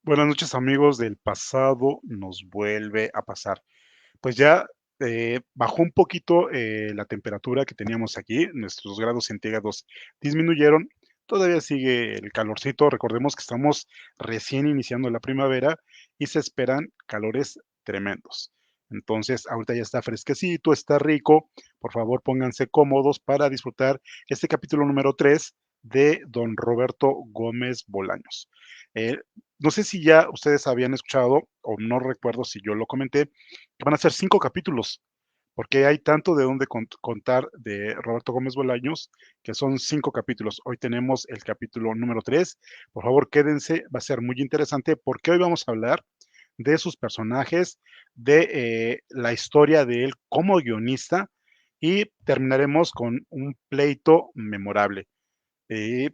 Buenas noches, amigos del pasado, nos vuelve a pasar. Pues ya bajó un poquito la temperatura que teníamos aquí, nuestros grados centígrados disminuyeron, todavía sigue el calorcito, recordemos que estamos recién iniciando la primavera y se esperan calores tremendos. Entonces, ahorita ya está fresquecito, está rico, por favor pónganse cómodos para disfrutar este capítulo número 3 de Don Roberto Gómez Bolaños. Eh, no sé si ya ustedes habían escuchado, o no recuerdo si yo lo comenté, que van a ser 5 capítulos, porque hay tanto de dónde contar de Roberto Gómez Bolaños, que son 5 capítulos. Hoy tenemos el capítulo número 3. Por favor, quédense, va a ser muy interesante, porque hoy vamos a hablar de sus personajes, de la historia de él como guionista, y terminaremos con un pleito memorable. Eh,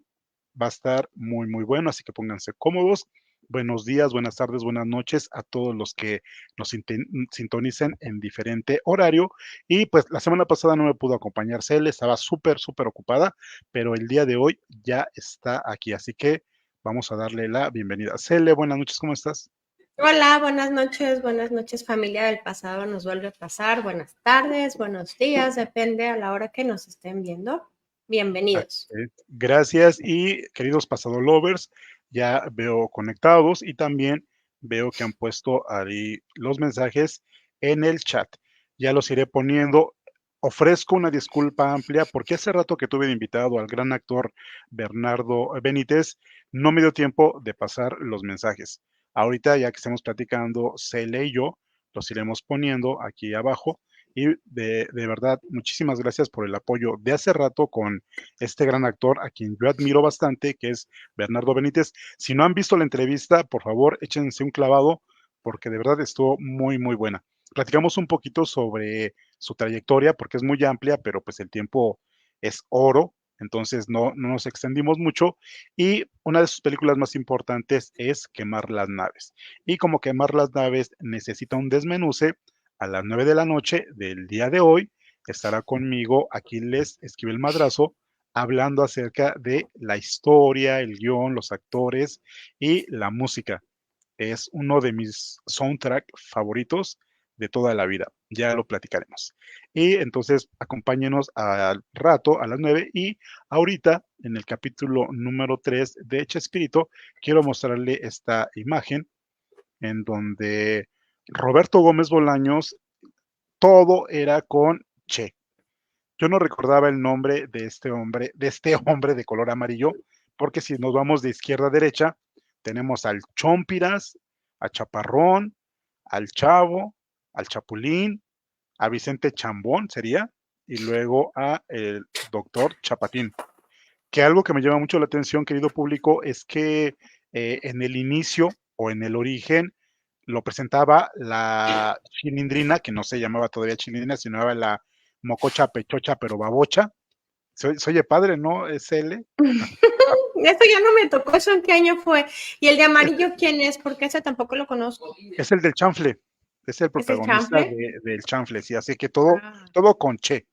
Va a estar muy, muy bueno, así que pónganse cómodos. Buenos días, buenas tardes, buenas noches a todos los que nos sintonicen en diferente horario. Y pues la semana pasada no me pudo acompañar Cele, estaba súper, súper ocupada, pero el día de hoy ya está aquí, así que vamos a darle la bienvenida. Cele, buenas noches, ¿cómo estás? Hola, buenas noches familia del pasado, nos vuelve a pasar, buenas tardes, buenos días, depende a la hora que nos estén viendo. Bienvenidos. Gracias y queridos pasado lovers, ya veo conectados y también veo que han puesto ahí los mensajes en el chat. Ya los iré poniendo. Ofrezco una disculpa amplia porque hace rato que tuve de invitado al gran actor Bernardo Benítez, no me dio tiempo de pasar los mensajes. Ahorita ya que estemos platicando, Cele y yo, los iremos poniendo aquí abajo. Y de verdad, muchísimas gracias por el apoyo de hace rato con este gran actor a quien yo admiro bastante, que es Bernardo Benítez. Si no han visto la entrevista, por favor, échense un clavado, porque de verdad estuvo muy, muy buena. Platicamos un poquito sobre su trayectoria, porque es muy amplia, pero pues el tiempo es oro, entonces no nos extendimos mucho. Y una de sus películas más importantes es Quemar las naves. Y como Quemar las naves necesita un desmenuce, a las 9 de la noche del día de hoy estará conmigo Aquiles Esquivel Madrazo, hablando acerca de la historia, el guión, los actores y la música. Es uno de mis soundtrack favoritos de toda la vida. Ya lo platicaremos. Y entonces acompáñenos al rato, a las 9. Y ahorita, en el capítulo número 3 de Chespirito, quiero mostrarle esta imagen en donde Roberto Gómez Bolaños, todo era con Che. Yo no recordaba el nombre de este hombre de color amarillo, porque si nos vamos de izquierda a derecha, tenemos al Chompiras, a Chaparrón, al Chavo, al Chapulín, a Vicente Chambón sería, y luego a el doctor Chapatín. Que algo que me llama mucho la atención, querido público, es que en el inicio o en el origen lo presentaba la Chilindrina, que no se llamaba todavía Chilindrina, sino era la Mococha Pechocha, pero babocha. Se oye padre, ¿no? Es L. Eso ya no me tocó, ¿eso en qué año fue? ¿Y el de amarillo quién es? Porque ese tampoco lo conozco. Es el del chanfle, es el ¿Es el protagonista chanfle? del chanfle, sí, así que todo, Ah, todo con Che.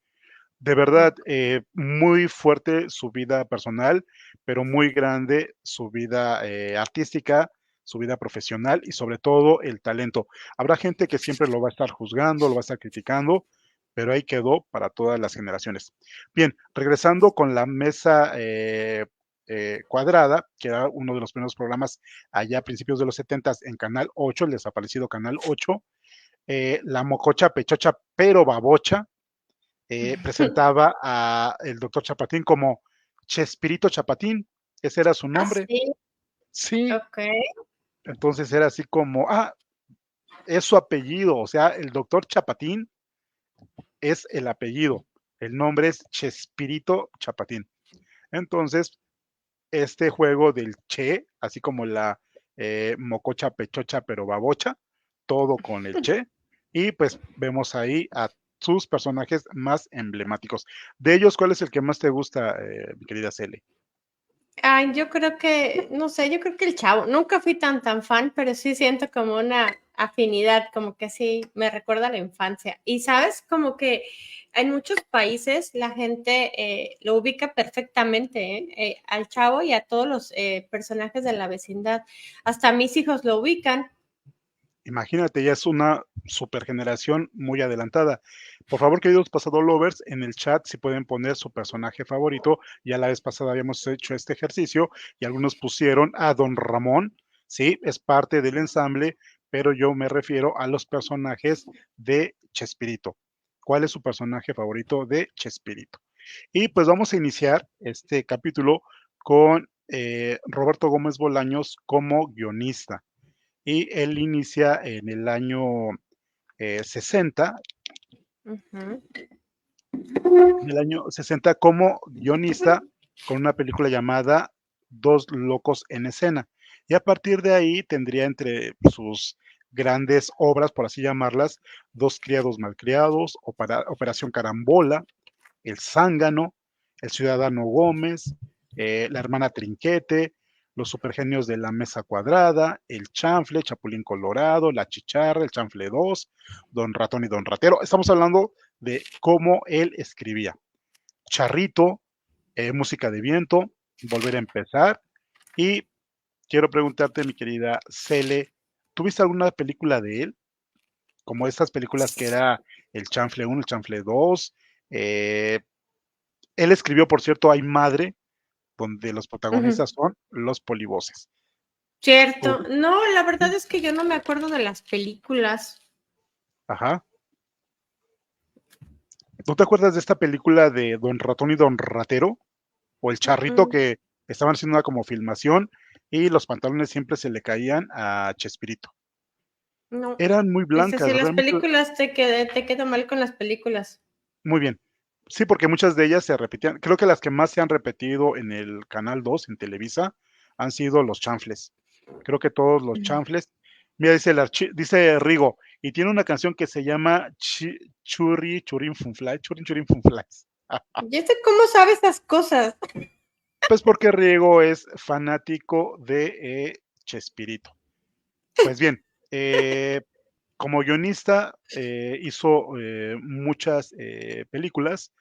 De verdad, ok. muy fuerte su vida personal, pero muy grande su vida artística, su vida profesional y sobre todo el talento. Habrá gente que siempre lo va a estar juzgando, lo va a estar criticando, pero ahí quedó para todas las generaciones. Bien, regresando con la mesa cuadrada, que era uno de los primeros programas allá a principios de los 70 en Canal 8, el desaparecido Canal 8, la mococha pechocha pero babocha, presentaba a el doctor Chapatín como Chespirito Chapatín, ese era su Ah, nombre. sí, Sí, ok. entonces era así como, es su apellido, o sea, el doctor Chapatín es el apellido, el nombre es Chespirito Chapatín. Entonces, este juego del Che, así como la mococha pechocha pero babocha, todo con el Che, y pues vemos ahí a sus personajes más emblemáticos. De ellos, ¿cuál es el que más te gusta, mi querida Cele? Ay, yo creo que, no sé, yo creo que el chavo, nunca fui tan fan, pero sí siento como una afinidad, como que sí, me recuerda a la infancia. Y sabes, como que en muchos países la gente lo ubica perfectamente, al chavo y a todos los personajes de la vecindad. Hasta mis hijos lo ubican. Imagínate, ya es una supergeneración muy adelantada. Por favor, queridos pasado lovers, en el chat si pueden poner su personaje favorito. Ya la vez pasada habíamos hecho este ejercicio y algunos pusieron a Don Ramón. Sí, es parte del ensamble, pero yo me refiero a los personajes de Chespirito. ¿Cuál es su personaje favorito de Chespirito? Y pues vamos a iniciar este capítulo con Roberto Gómez Bolaños como guionista. Y él inicia en el año 60, Ujú. en el año 60 como guionista con una película llamada Dos locos en escena. Y a partir de ahí tendría entre sus grandes obras, por así llamarlas, Dos criados malcriados, Operación Carambola, El Zángano, El Ciudadano Gómez, La Hermana Trinquete, Los Supergenios de la Mesa Cuadrada, El Chanfle, Chapulín Colorado, La Chicharra, El Chanfle 2, Don Ratón y Don Ratero. Estamos hablando de cómo él escribía. Charrito, Música de Viento, Volver a Empezar. Y quiero preguntarte, mi querida Cele, ¿tuviste alguna película de él? Como estas películas que era El Chanfle 1, El Chanfle 2. Él escribió, por cierto, Hay Madre, donde los Ujú. protagonistas son los polivoces. Cierto. No, la verdad es que yo no me acuerdo de las películas. Ajá. ¿Tú te acuerdas de esta película de Don Ratón y Don Ratero? O el Mm, charrito mm. que estaban haciendo una como filmación y los pantalones siempre se le caían a Chespirito. No. Eran muy Dices, blancas, si las realmente películas te quedo mal con las películas. muy bien. Sí, porque muchas de ellas se repetían. Creo que las que más se han repetido en el Canal 2, en Televisa, han sido los chanfles. Creo que todos los chanfles. Mira, dice Rigo, y tiene una canción que se llama Churri Churin Funfly, Churin Churin Funflies. ¿Y sé cómo sabe esas cosas? Pues porque Riego es fanático de Chespirito. Pues bien, como guionista hizo muchas películas.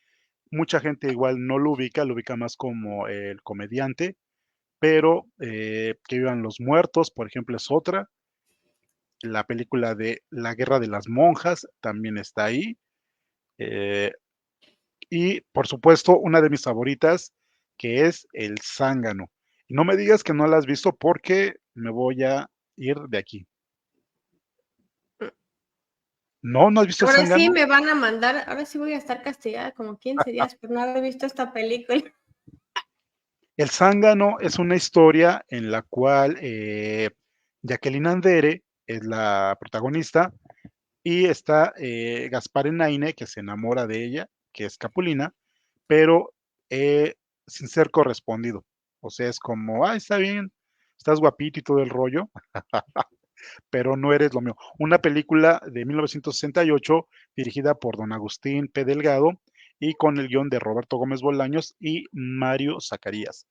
Mucha gente igual no lo ubica más como el comediante, pero Que vivan los muertos, por ejemplo, es otra. La película de La Guerra de las Monjas también está ahí. eh, y por supuesto, una de mis favoritas, que es El Zángano. Y no me digas que no la has visto porque me voy a ir de aquí. ¿No? ¿No has visto El Ahora sí Zángano? me van a mandar, ahora sí voy a estar castigada como 15 días por no haber visto esta película. El Zángano es una historia en la cual Jacqueline Andere es la protagonista y está Gaspar Enaine, que se enamora de ella, que es Capulina, pero sin ser correspondido. O sea, es como, ah, está bien, estás guapito y todo el rollo, pero no eres lo mío. Una película de 1968 dirigida por don Agustín P. Delgado y con el guión de Roberto Gómez Bolaños y Mario Zacarías.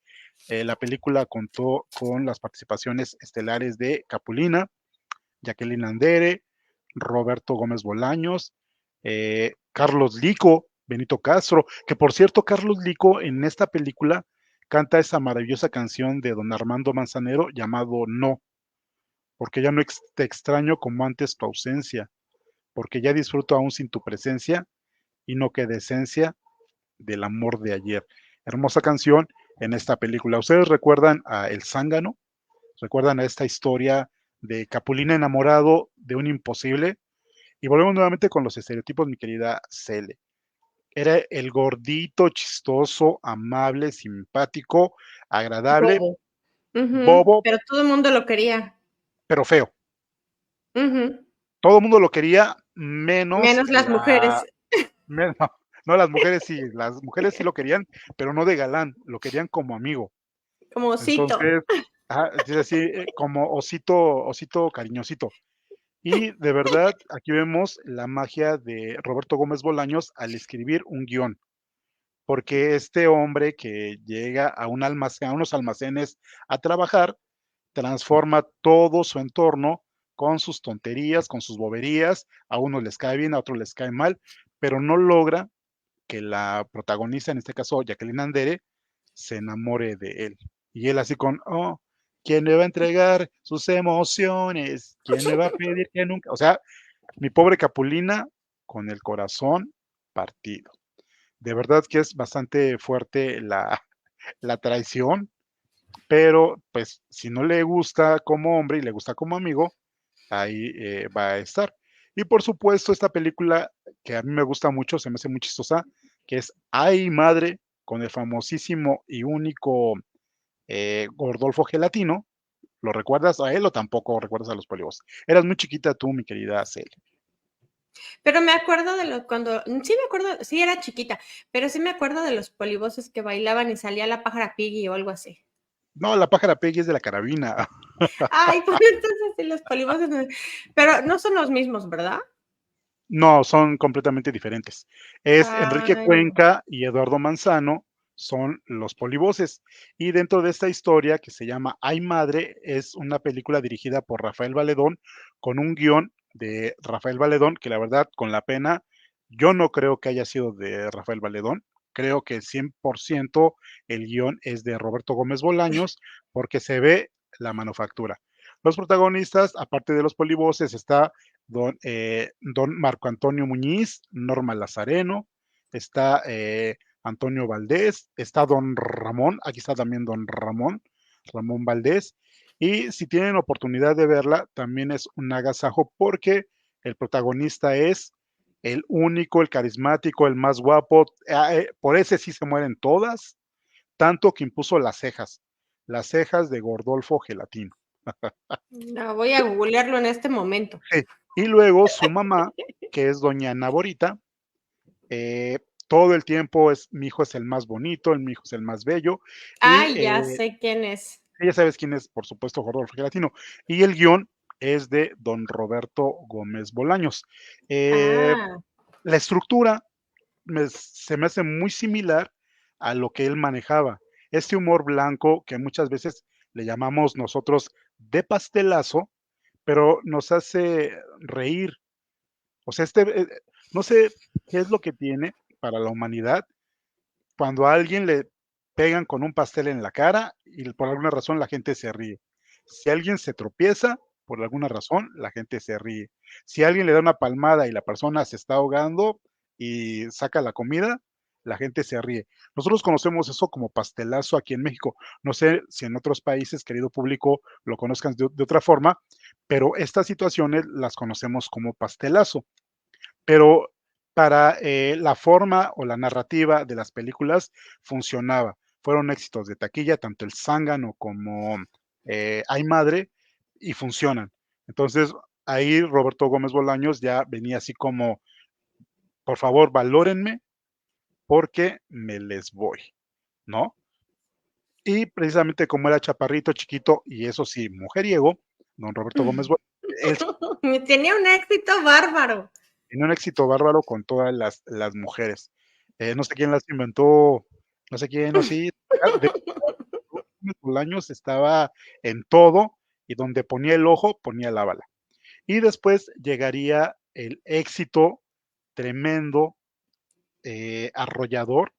La película contó con las participaciones estelares de Capulina, Jacqueline Andere, Roberto Gómez Bolaños, Carlos Lico, Benito Castro, que por cierto, Carlos Lico en esta película canta esa maravillosa canción de don Armando Manzanero llamado No, porque ya no te extraño como antes tu ausencia, porque ya disfruto aún sin tu presencia y no queda esencia del amor de ayer. Hermosa canción en esta película. ¿Ustedes recuerdan a El Zángano? ¿Recuerdan a esta historia de Capulina enamorado de un imposible? Y volvemos nuevamente con los estereotipos, mi querida Cele. Era el gordito, chistoso, amable, simpático, agradable, Bobo. Ujú. bobo, Pero todo el mundo lo quería. pero feo. Ujú. Todo el mundo lo quería, menos Menos las mujeres, no, no, las mujeres sí lo querían, pero no de galán, lo querían como amigo. como osito. Entonces, es así, como osito cariñosito. Y de verdad, aquí vemos la magia de Roberto Gómez Bolaños al escribir un guión, porque este hombre que llega a un almacén, a unos almacenes a trabajar, transforma todo su entorno con sus tonterías, con sus boberías, a unos les cae bien, a otros les cae mal, pero no logra que la protagonista, en este caso Jacqueline Andere, se enamore de él. Y él así con, oh, ¿quién me va a entregar sus emociones? ¿Quién me va a pedir que nunca? O sea, mi pobre Capulina con el corazón partido. De verdad que es bastante fuerte la traición, pero pues si no le gusta como hombre y le gusta como amigo, ahí va a estar. Y por supuesto, esta película que a mí me gusta mucho, se me hace muy chistosa, que es Ay Madre, con el famosísimo y único Gordolfo Gelatino. ¿Lo recuerdas a él o tampoco recuerdas a los polivos? Eras muy chiquita tú, mi querida Cel. Pero me acuerdo de los cuando, sí me acuerdo, sí era chiquita, pero sí me acuerdo de los polivoces que bailaban y salía la pájara Piggy o algo así. No, la pájara Peggy es de la carabina. Ay, pues entonces sí, los polivoces, pero no son los mismos, ¿verdad? No, son completamente diferentes. Es Enrique Ay, no. Cuenca y Eduardo Manzano, son los polivoces. Y dentro de esta historia que se llama Ay Madre, es una película dirigida por Rafael Valedón, con un guión de Rafael Valedón, que la verdad, con la pena, yo no creo que haya sido de Rafael Valedón. Creo que 100% el guión es de Roberto Gómez Bolaños, porque se ve la manufactura. Los protagonistas, aparte de los polivoces, está don Marco Antonio Muñiz, Norma Lazareno, está Antonio Valdés, está don Ramón, aquí está también don Ramón, Ramón Valdés, y si tienen oportunidad de verla, también es un agasajo porque el protagonista es el único, el carismático, el más guapo, por ese sí se mueren todas, tanto que impuso las cejas de Gordolfo Gelatino. No, voy a googlearlo en este momento. Sí. Y luego su mamá, que es doña Naborita, todo el tiempo es, mi hijo es el más bonito, mi hijo es el más bello, y Ay, ya sé quién es. ya sabes quién es, por supuesto, Rodolfo Gelatino, y el guión es de don Roberto Gómez Bolaños. Eh, Ah, la estructura se me hace muy similar a lo que él manejaba. Este humor blanco que muchas veces le llamamos nosotros de pastelazo, pero nos hace reír. O sea, no sé qué es lo que tiene para la humanidad cuando a alguien le pegan con un pastel en la cara y por alguna razón la gente se ríe. Si alguien se tropieza, por alguna razón, la gente se ríe. Si alguien le da una palmada y la persona se está ahogando y saca la comida, la gente se ríe. Nosotros conocemos eso como pastelazo aquí en México. No sé si en otros países, querido público, lo conozcan de otra forma, pero estas situaciones las conocemos como pastelazo. Pero para la forma o la narrativa de las películas funcionaba. Fueron éxitos de taquilla, tanto el Zángano como Ay Madre, y funcionan. Entonces, ahí Roberto Gómez Bolaños ya venía así como, por favor, valórenme porque me les voy, ¿no? Y precisamente como era chaparrito, chiquito y eso sí, mujeriego, don Roberto Gómez Bolaños, él tenía un éxito bárbaro. tiene un éxito bárbaro con todas las mujeres. No sé quién las inventó, no sé quién, no sé, de Bolaños estaba en todo y donde ponía el ojo, ponía la bala. Y después llegaría el éxito tremendo, arrollador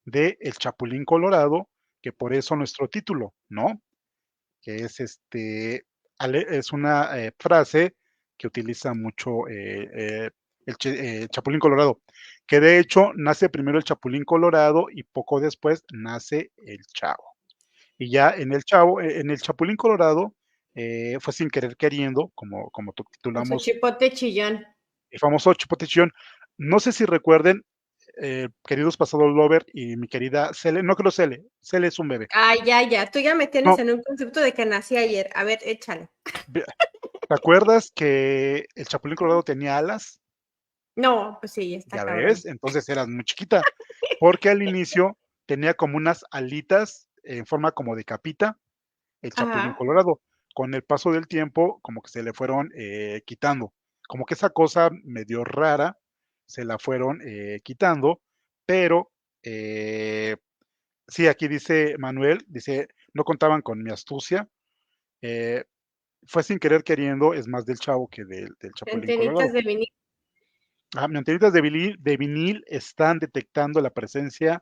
de El Chapulín Colorado, que por eso nuestro título, ¿no? Que es es una frase que utiliza mucho el Chapulín Colorado, que de hecho nace primero el Chapulín Colorado y poco después nace el Chavo. Y ya en el Chavo, en el Chapulín Colorado, fue sin querer queriendo, como Con su titulamos chipote chillón. el famoso Chipote Chillón. No sé si recuerden, queridos pasados Lover y mi querida Cele, no creo Cele es un bebé. Ay, ya, ya. Tú ya me tienes No, en un concepto de que nací ayer. A ver, échale. ¿te acuerdas que el Chapulín Colorado tenía alas? No, pues sí, está Ya cabrón. ves, entonces eras muy chiquita, porque al inicio tenía como unas alitas en forma como de capita, el Chapulín Ajá. Colorado. Con el paso del tiempo, como que se le fueron quitando, como que esa cosa medio rara se la fueron quitando, pero sí, aquí dice Manuel, dice, no contaban con mi astucia, eh, fue sin querer queriendo, es más del Chavo que del Chapulín Antenitas Colorado. de vinil. Mis antenitas de vinil están detectando la presencia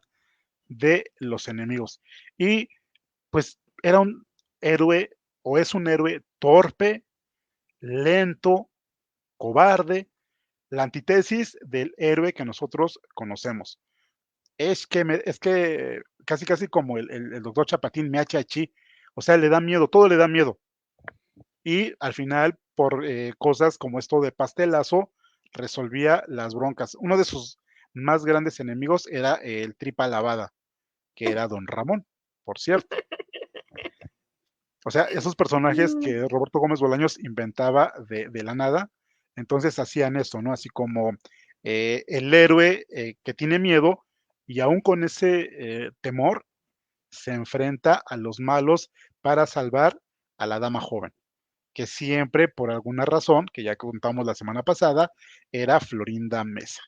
de los enemigos. Y pues era un héroe o es un héroe torpe, lento, cobarde, la antítesis del héroe que nosotros conocemos. Es que casi casi como el doctor Chapatín me Meachachi, o sea, le da miedo, todo le da miedo. Y al final, por cosas como esto de pastelazo, resolvía las broncas. Uno de sus más grandes enemigos era el tripa lavada, que era Don Ramón, por cierto. O sea, esos personajes Mm, que Roberto Gómez Bolaños inventaba de la nada, entonces hacían esto, ¿no? Así como el héroe que tiene miedo y aún con ese temor se enfrenta a los malos para salvar a la dama joven, que siempre, por alguna razón, que ya contamos la semana pasada, era Florinda Mesa.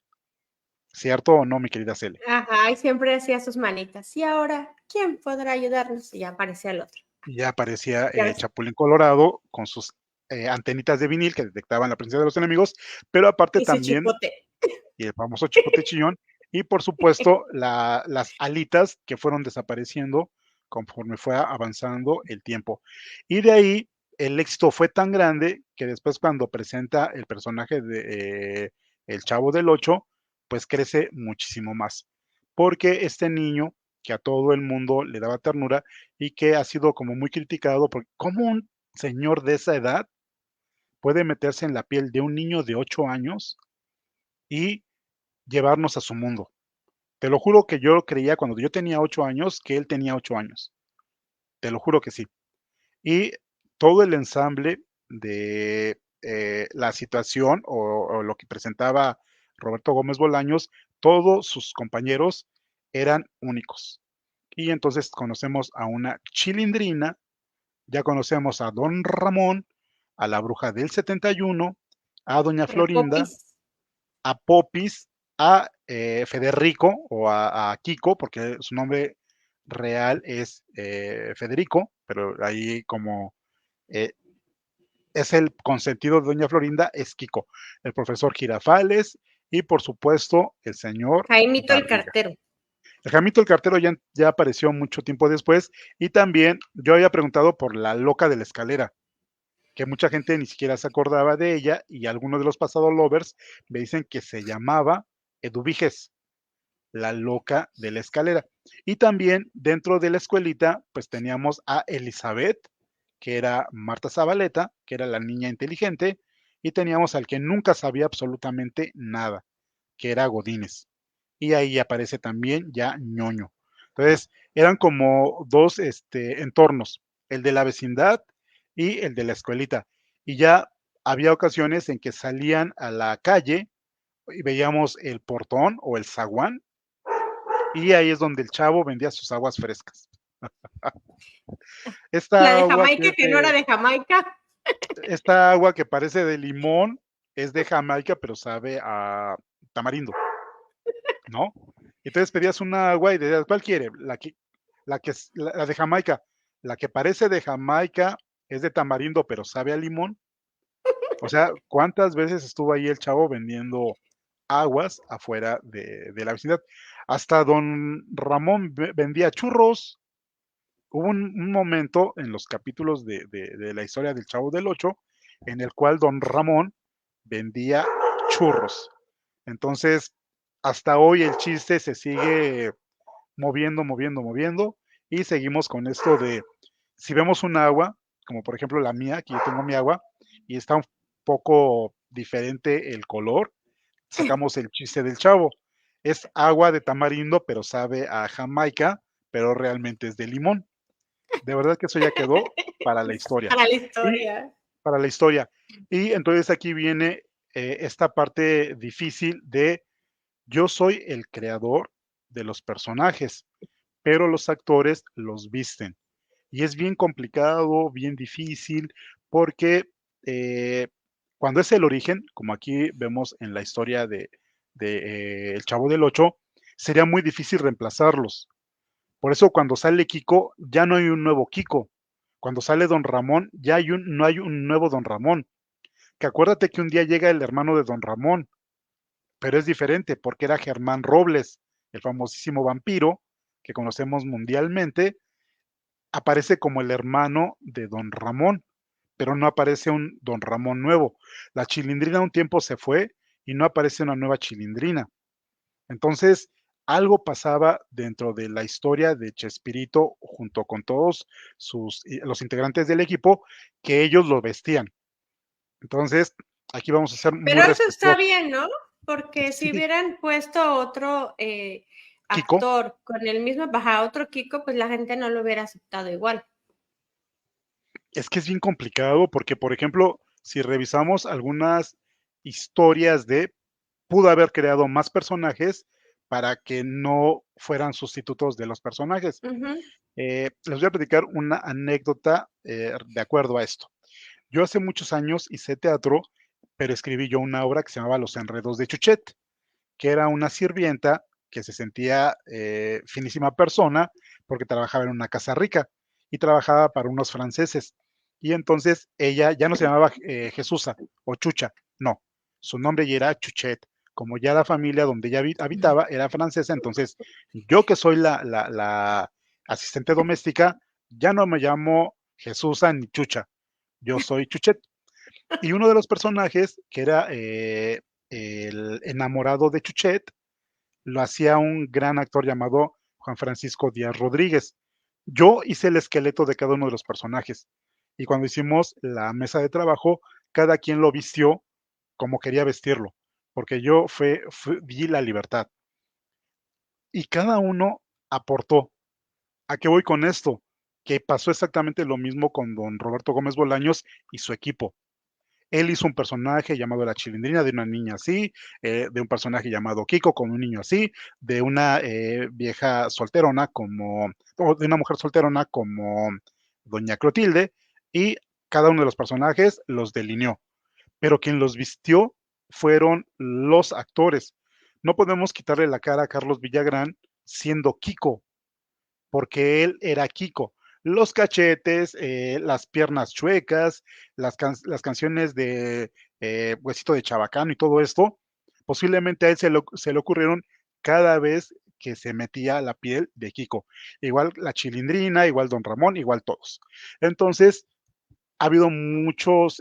¿Cierto o no, mi querida Cele? Ajá, y siempre hacía sus manitas. Y ahora, ¿quién podrá ayudarnos? Y ya aparecía el otro. Y ya aparecía Ya ves. Chapulín Colorado con sus antenitas de vinil que detectaban la presencia de los enemigos, pero aparte Y su también, chipote. y el famoso chipote chillón, y por supuesto las alitas que fueron desapareciendo conforme fue avanzando el tiempo. Y de ahí el éxito fue tan grande que después cuando presenta el personaje de El Chavo del Ocho, pues crece muchísimo más. Porque este niño que a todo el mundo le daba ternura y que ha sido como muy criticado, porque ¿cómo un señor de esa edad puede meterse en la piel de un niño de 8 años y llevarnos a su mundo? Te lo juro que yo creía cuando yo tenía 8 años que él tenía 8 años. Te lo juro que sí. Y todo el ensamble de la situación o lo que presentaba Roberto Gómez Bolaños, todos sus compañeros eran únicos. Y entonces conocemos a una chilindrina, ya conocemos a Don Ramón, a la bruja del 71, a Doña La Florinda, popis. a Popis, a Federico o a Kiko, porque su nombre real es Federico, pero ahí como eh, es el consentido de Doña Florinda, es Kiko, el profesor Girafales y por supuesto el señor Jaimito el Barriga. cartero. El Jamito el cartero ya apareció mucho tiempo después y también yo había preguntado por la loca de la escalera, que mucha gente ni siquiera se acordaba de ella y algunos de los pasados lovers me dicen que se llamaba Eduviges, la loca de la escalera. Y también dentro de la escuelita, pues teníamos a Elizabeth, que era Marta Zabaleta, que era la niña inteligente, y teníamos al que nunca sabía absolutamente nada, que era Godínez. Y ahí aparece también ya ñoño. Entonces, eran como dos entornos, el de la vecindad y el de la escuelita. Y ya había ocasiones en que salían a la calle y veíamos el portón o el zaguán, y ahí es donde el chavo vendía sus aguas frescas. La Esta de agua que Jamaica, es que no era de, de Jamaica. esta agua que parece de limón es de Jamaica, pero sabe a tamarindo, ¿no? Entonces pedías una agua y decías, ¿cuál quiere? La de Jamaica. La que parece de Jamaica es de tamarindo, pero sabe a limón. O sea, ¿cuántas veces estuvo ahí el chavo vendiendo aguas afuera de la vecindad? Hasta don Ramón vendía churros. Hubo un momento en los capítulos de la historia del Chavo del Ocho en el cual don Ramón vendía churros. Entonces, hasta hoy el chiste se sigue moviendo, moviendo, moviendo y seguimos con esto de, si vemos un agua, como por ejemplo la mía, que yo tengo mi agua, y está un poco diferente el color, sacamos el chiste del chavo. Es agua de tamarindo, pero sabe a Jamaica, pero realmente es de limón. De verdad que eso ya quedó para la historia. Para la Y historia. para la historia. Y entonces aquí viene esta parte difícil de yo soy el creador de los personajes, pero los actores los visten. Y es bien complicado, bien difícil, porque eh, cuando es el origen, como aquí vemos en la historia de El Chavo del Ocho, sería muy difícil reemplazarlos. Por eso cuando sale Kiko, ya no hay un nuevo Kiko. Cuando sale Don Ramón, ya no hay un nuevo Don Ramón. Que acuérdate que un día llega el hermano de Don Ramón, pero es diferente porque era Germán Robles, el famosísimo vampiro que conocemos mundialmente, aparece como el hermano de Don Ramón, pero no aparece un Don Ramón nuevo. La Chilindrina un tiempo se fue y no aparece una nueva Chilindrina. Entonces, algo pasaba dentro de la historia de Chespirito junto con todos los integrantes del equipo que ellos lo vestían. Entonces, aquí vamos a ser Pero muy eso está respetuosos. bien, ¿no? Porque si Sí, hubieran puesto otro Kiko, actor con el mismo, baja otro Kiko, pues la gente no lo hubiera aceptado igual. es que es bien complicado porque, por ejemplo, si revisamos algunas historias pudo haber creado más personajes para que no fueran sustitutos de los personajes. Ujú. Les voy a platicar una anécdota de acuerdo a esto. Yo hace muchos años hice teatro, pero escribí yo una obra que se llamaba Los Enredos de Chuchet, que era una sirvienta que se sentía finísima persona porque trabajaba en una casa rica y trabajaba para unos franceses. Y entonces ella ya no se llamaba Jesusa o Chucha, no, su nombre ya era Chuchet. Como ya la familia donde ella habitaba era francesa, entonces yo que soy la asistente doméstica, ya no me llamo Jesusa ni Chucha, yo soy Chuchet. Y uno de los personajes, que era el enamorado de Chuchet, lo hacía un gran actor llamado Juan Francisco Díaz Rodríguez. Yo hice el esqueleto de cada uno de los personajes. Y cuando hicimos la mesa de trabajo, cada quien lo vistió como quería vestirlo, porque yo di la libertad. Y cada uno aportó. ¿A qué voy con esto? Que pasó exactamente lo mismo con don Roberto Gómez Bolaños y su equipo. Él hizo un personaje llamado La Chilindrina, de una niña así, de un personaje llamado Kiko con un niño así, de una vieja solterona o de una mujer solterona como Doña Clotilde, y cada uno de los personajes los delineó, pero quien los vistió fueron los actores. No podemos quitarle la cara a Carlos Villagrán siendo Kiko, porque él era Kiko. Los cachetes, las piernas chuecas, las canciones de Huesito de Chabacano y todo esto, posiblemente a él se le ocurrieron cada vez que se metía la piel de Kiko. Igual la Chilindrina, igual Don Ramón, igual todos. Entonces, ha habido muchos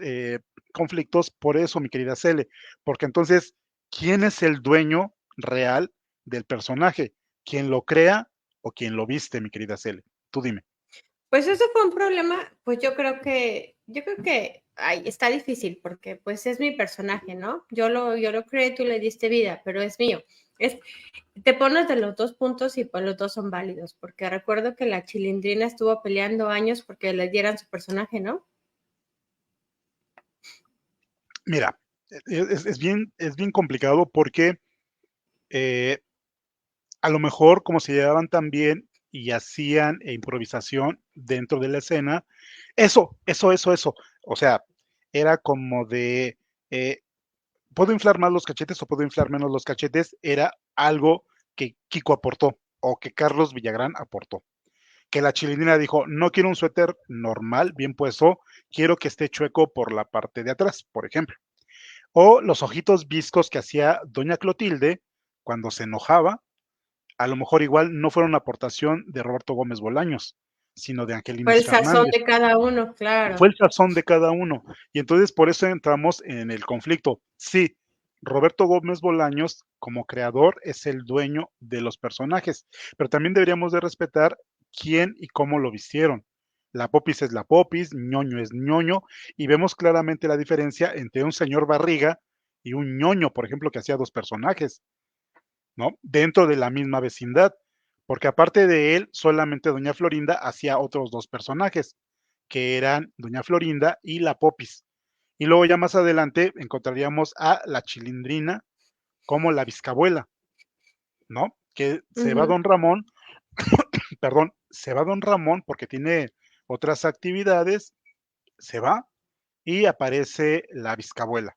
conflictos por eso, mi querida Cele, porque entonces, ¿quién es el dueño real del personaje? ¿Quién lo crea o quién lo viste, mi querida Cele? Tú dime. Pues eso fue un problema, pues yo creo que ay, está difícil porque pues es mi personaje, ¿no? Yo lo creé, tú le diste vida, pero es mío. Es, te pones de los dos puntos y pues los dos son válidos, porque recuerdo que la Chilindrina estuvo peleando años porque le dieran su personaje, ¿no? Mira, es bien complicado porque eh, a lo mejor como se llevaban tan bien y hacían improvisación dentro de la escena, eso. O sea, era como de, eh, puedo inflar más los cachetes o puedo inflar menos los cachetes, era algo que Kiko aportó o que Carlos Villagrán aportó. Que la Chilindrina dijo, no quiero un suéter normal, bien puesto, quiero que esté chueco por la parte de atrás, por ejemplo. O los ojitos viscos que hacía Doña Clotilde cuando se enojaba, a lo mejor igual no fueron una aportación de Roberto Gómez Bolaños, sino de Fue Angelines el sazón Fernández. de cada uno, Fue claro. el sazón de cada uno. Y entonces por eso entramos en el conflicto. Sí, Roberto Gómez Bolaños, como creador, es el dueño de los personajes, pero también deberíamos de respetar quién y cómo lo vistieron. La popis es la popis, ñoño es ñoño, y vemos claramente la diferencia entre un señor barriga y un ñoño, por ejemplo, que hacía dos personajes, ¿no? Dentro de la misma vecindad, porque aparte de él, solamente Doña Florinda hacía otros dos personajes, que eran Doña Florinda y la Popis. Y luego ya más adelante encontraríamos a la Chilindrina como la Vizcabuela, ¿no? Que se va Ujú. Don Ramón, perdón, se va Don Ramón porque tiene otras actividades, se va y aparece la Vizcabuela.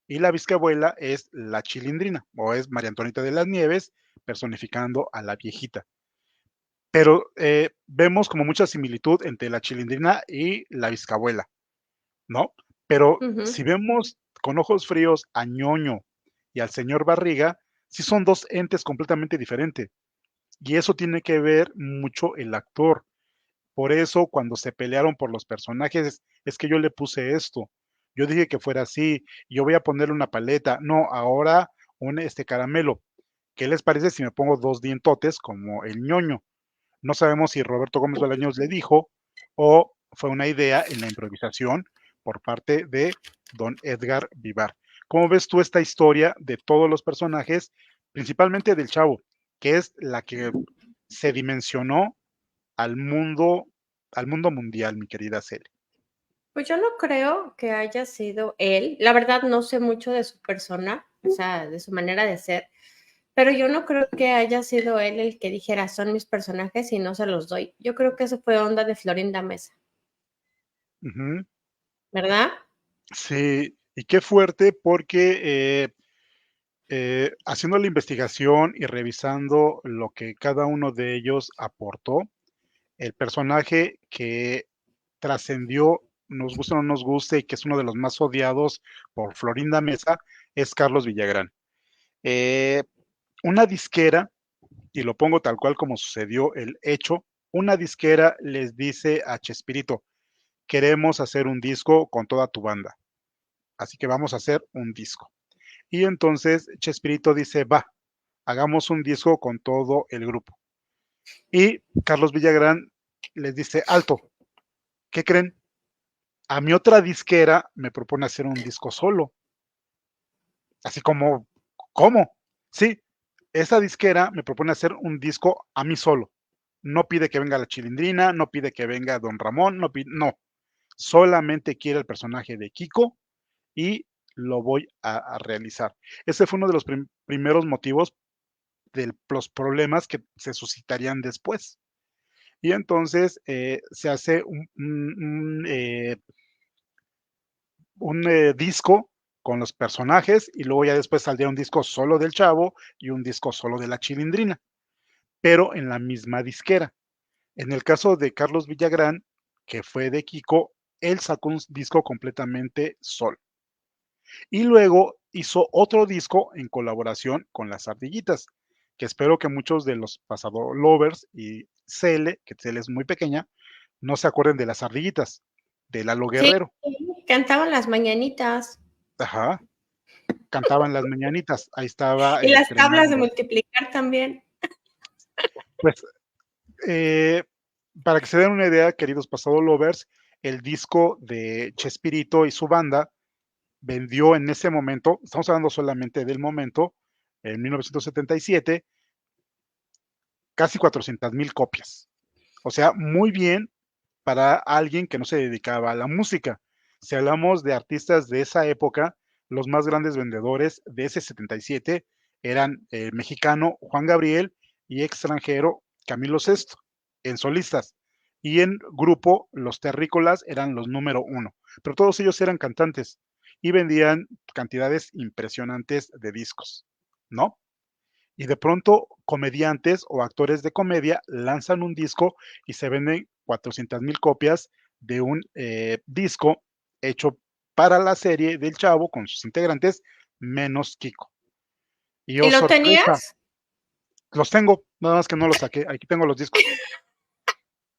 Y la Vizcabuela es la Chilindrina, o es María Antonieta de las Nieves, personificando a la viejita. pero vemos como mucha similitud entre la Chilindrina y la Bisabuela, ¿no? Pero Ujú. si vemos con ojos fríos a Ñoño y al señor Barriga, sí son 2 entes completamente diferentes, y eso tiene que ver mucho el actor. Por eso, cuando se pelearon por los personajes, es que yo le puse esto. Yo dije que fuera así, yo voy a ponerle una paleta. No, ahora un caramelo. ¿Qué les parece si me pongo 2 dientotes como el ñoño? No sabemos si Roberto Gómez Bolaños le dijo o fue una idea en la improvisación por parte de don Edgar Vivar. ¿Cómo ves tú esta historia de todos los personajes, principalmente del Chavo, que es la que se dimensionó al mundo, al mundo mundial, mi querida Cele? Pues yo no creo que haya sido él. La verdad no sé mucho de su persona, o sea, de su manera de ser, pero yo no creo que haya sido él el que dijera, son mis personajes y no se los doy. Yo creo que eso fue onda de Florinda Mesa, Ujú. ¿verdad? Sí, y qué fuerte porque haciendo la investigación y revisando lo que cada uno de ellos aportó, el personaje que trascendió, nos guste o no nos guste, y que es uno de los más odiados por Florinda Mesa, es Carlos Villagrán. Eh, una disquera, y lo pongo tal cual como sucedió el hecho, una disquera les dice a Chespirito, queremos hacer un disco con toda tu banda, así que vamos a hacer un disco. Y entonces Chespirito dice, va, hagamos un disco con todo el grupo. Y Carlos Villagrán les dice, alto, ¿qué creen? A mi otra disquera me propone hacer un disco solo. Así como, ¿cómo? Sí, esa disquera me propone hacer un disco a mí solo. No pide que venga la Chilindrina, no pide que venga Don Ramón, no. Solamente quiere el personaje de Kiko y lo voy a realizar. Ese fue uno de los primeros motivos de los problemas que se suscitarían después. Y entonces se hace un disco con los personajes y luego ya después saldría un disco solo del Chavo y un disco solo de la Chilindrina, pero en la misma disquera. En el caso de Carlos Villagrán, que fue de Kiko, él sacó un disco completamente solo. Y luego hizo otro disco en colaboración con las Ardillitas, que espero que muchos de los pasado lovers y Cele, que Cele es muy pequeña, no se acuerden de las Ardillitas, de Lalo Sí, Guerrero. cantaban las mañanitas Ajá, cantaban las mañanitas, ahí estaba y las tablas de tremendo. multiplicar también. Pues eh, para que se den una idea, queridos pasado lovers, el disco de Chespirito y su banda vendió en ese momento, estamos hablando solamente del momento, en 1977, casi 400,000 copias. O sea, muy bien para alguien que no se dedicaba a la música. Si hablamos de artistas de esa época, los más grandes vendedores de ese 77 eran el mexicano Juan Gabriel y extranjero Camilo Sesto, en solistas. Y en grupo, los terrícolas eran los número uno. Pero todos ellos eran cantantes y vendían cantidades impresionantes de discos, ¿no? Y de pronto comediantes o actores de comedia lanzan un disco y se venden 400,000 copias de un disco hecho para la serie del Chavo con sus integrantes, menos Kiko. Y ¿Y oh, lo sorpresa, tenías? los tengo, nada más que no los saqué, aquí tengo los discos.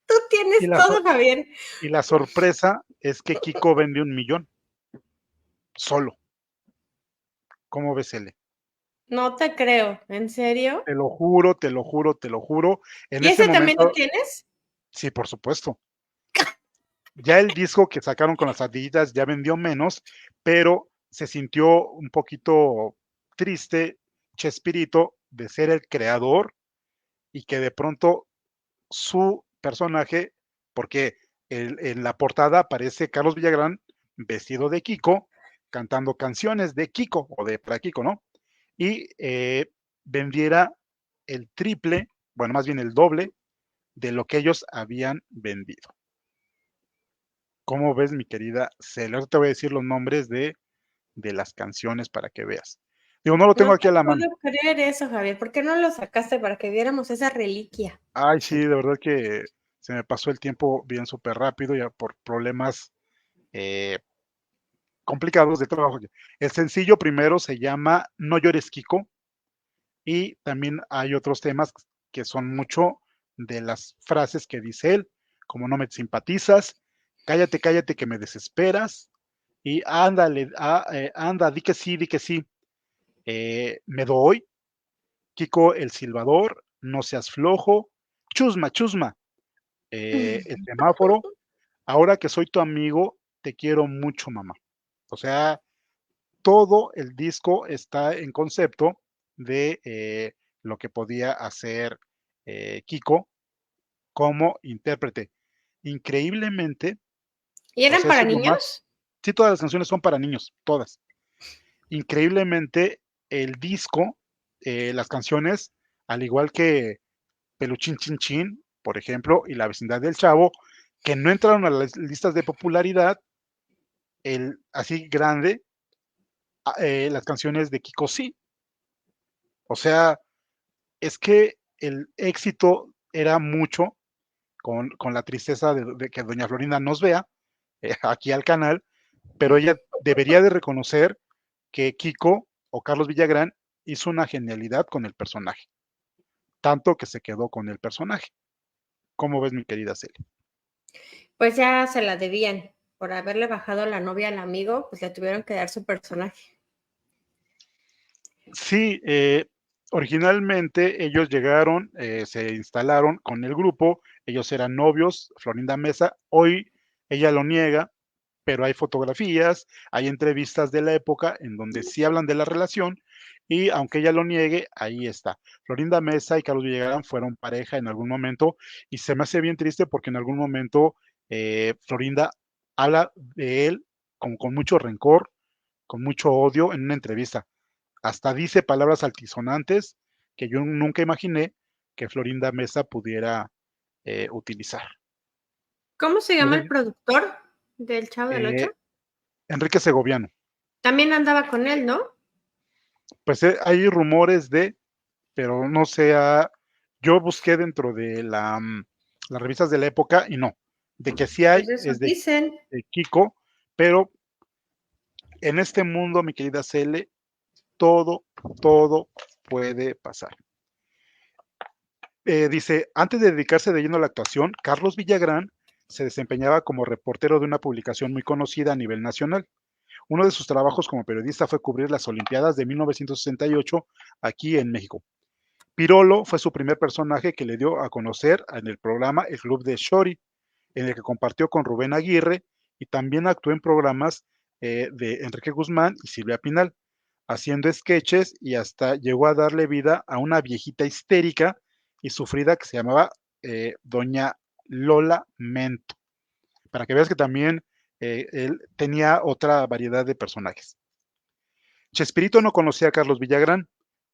Tú Y tienes la, todo, Javier. y la sorpresa es que Kiko vende 1,000,000 solo. ¿Cómo ves, L? No te creo, ¿en serio? Te lo juro, te lo juro, te lo juro. En ¿Y ese ese también lo momento, tienes? sí, por supuesto. Ya el disco que sacaron con las ardillitas ya vendió menos, pero se sintió un poquito triste Chespirito de ser el creador y que de pronto su personaje, porque en la portada aparece Carlos Villagrán vestido de Kiko, cantando canciones de Kiko o de para Kiko, ¿no? Y vendiera el triple, bueno, más bien el doble de lo que ellos habían vendido. ¿Cómo ves, mi querida Celia? Ahora te voy a decir los nombres de las canciones para que veas. Digo, no lo tengo No aquí te a la mano. puedo creer eso, Javier. ¿Por qué no lo sacaste para que viéramos esa reliquia? Ay, sí, de verdad que se me pasó el tiempo bien súper rápido ya por problemas eh, complicados de trabajo. El sencillo primero se llama No llores, Kiko, y también hay otros temas que son mucho de las frases que dice él, como no me simpatizas, cállate, cállate que me desesperas, y ándale, anda, di que sí, me doy, Kiko el silbador, no seas flojo, chusma, chusma, el semáforo, ahora que soy tu amigo, te quiero mucho, mamá. O sea, todo el disco está en concepto de lo que podía hacer Kiko como intérprete. Increíblemente, ¿Y o eran sea, para eso es lo más. niños? Sí, todas las canciones son para niños, todas. Increíblemente, el disco, las canciones, al igual que Peluchín Chin Chin, por ejemplo, y La vecindad del Chavo, que no entraron a las listas de popularidad, el así grande, las canciones de Kiko sí. O sea, es que el éxito era mucho con la tristeza de que doña Florinda nos vea aquí al canal, pero ella debería de reconocer que Kiko o Carlos Villagrán hizo una genialidad con el personaje, tanto que se quedó con el personaje. ¿Cómo ves, mi querida Celia? Pues ya se la debían. Por haberle bajado la novia al amigo, pues le tuvieron que dar su personaje. Sí, originalmente ellos llegaron, se instalaron con el grupo, ellos eran novios, Florinda Mesa, hoy ella lo niega, pero hay fotografías, hay entrevistas de la época en donde sí hablan de la relación y aunque ella lo niegue, ahí está. Florinda Mesa y Carlos Villagrán fueron pareja en algún momento y se me hace bien triste porque en algún momento Florinda habla de él con mucho rencor, con mucho odio en una entrevista. Hasta dice palabras altisonantes que yo nunca imaginé que Florinda Mesa pudiera utilizar. ¿Cómo se No llama el sé, productor del Chavo del Ocho? Enrique Segoviano. También andaba con él, ¿no? Pues hay rumores de, pero no sé, yo busqué dentro de las revistas de la época y no. De que sí Pues hay, eso es dicen. de Kiko, pero en este mundo, mi querida Cele, todo, todo puede pasar. Dice, antes de dedicarse de lleno a la actuación, Carlos Villagrán se desempeñaba como reportero de una publicación muy conocida a nivel nacional. Uno de sus trabajos como periodista fue cubrir las Olimpiadas de 1968 aquí en México. Pirolo fue su primer personaje que le dio a conocer en el programa El Club de Shori, en el que compartió con Rubén Aguirre y también actuó en programas de Enrique Guzmán y Silvia Pinal, haciendo sketches y hasta llegó a darle vida a una viejita histérica y sufrida que se llamaba Doña Lola Mento, para que veas que también él tenía otra variedad de personajes. Chespirito no conocía a Carlos Villagrán.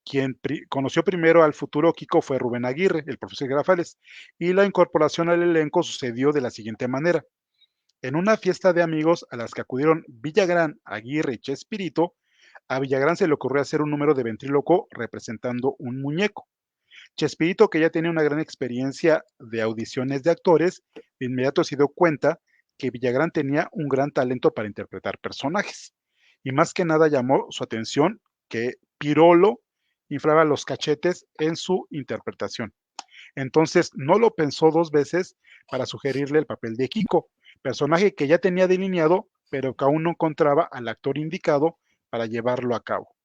Quien conoció primero al futuro Kiko fue Rubén Aguirre, el profesor Girafales, y la incorporación al elenco sucedió de la siguiente manera. En una fiesta de amigos a las que acudieron Villagrán, Aguirre y Chespirito, a Villagrán se le ocurrió hacer un número de ventríloco representando un muñeco. Chespirito, que ya tenía una gran experiencia de audiciones de actores, de inmediato se dio cuenta que Villagrán tenía un gran talento para interpretar personajes. Y más que nada llamó su atención que Pirolo inflaba los cachetes en su interpretación. Entonces no lo pensó dos veces para sugerirle el papel de Kiko, personaje que ya tenía delineado, pero que aún no encontraba al actor indicado para llevarlo a cabo.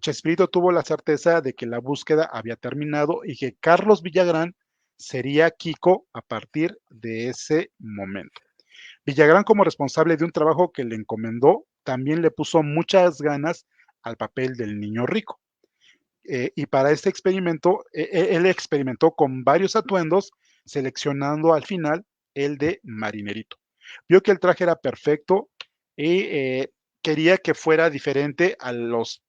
Chespirito tuvo la certeza de que la búsqueda había terminado y que Carlos Villagrán sería Kiko a partir de ese momento. Villagrán, como responsable de un trabajo que le encomendó, también le puso muchas ganas al papel del niño rico. Y para este experimento, él experimentó con varios atuendos, seleccionando al final el de marinerito. Vio que el traje era perfecto y quería que fuera diferente a los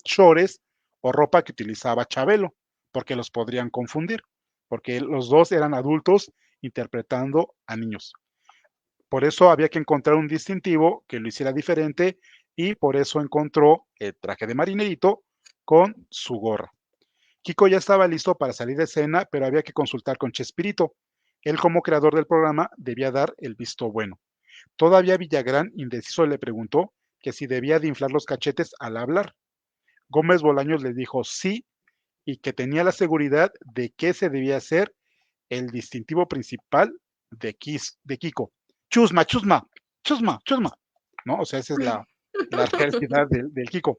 shorts o ropa que utilizaba Chabelo, porque los podrían confundir, porque los dos eran adultos interpretando a niños. Por eso había que encontrar un distintivo que lo hiciera diferente y por eso encontró el traje de marinerito con su gorra. Kiko ya estaba listo para salir de escena, pero había que consultar con Chespirito. Él, como creador del programa, debía dar el visto bueno. Todavía Villagrán, indeciso, le preguntó que si debía de inflar los cachetes al hablar. Gómez Bolaños le dijo sí y que tenía la seguridad de que ese debía ser el distintivo principal de Kiko. Chusma, chusma, chusma, chusma. ¿No? O sea, esa es la realidad del Kiko.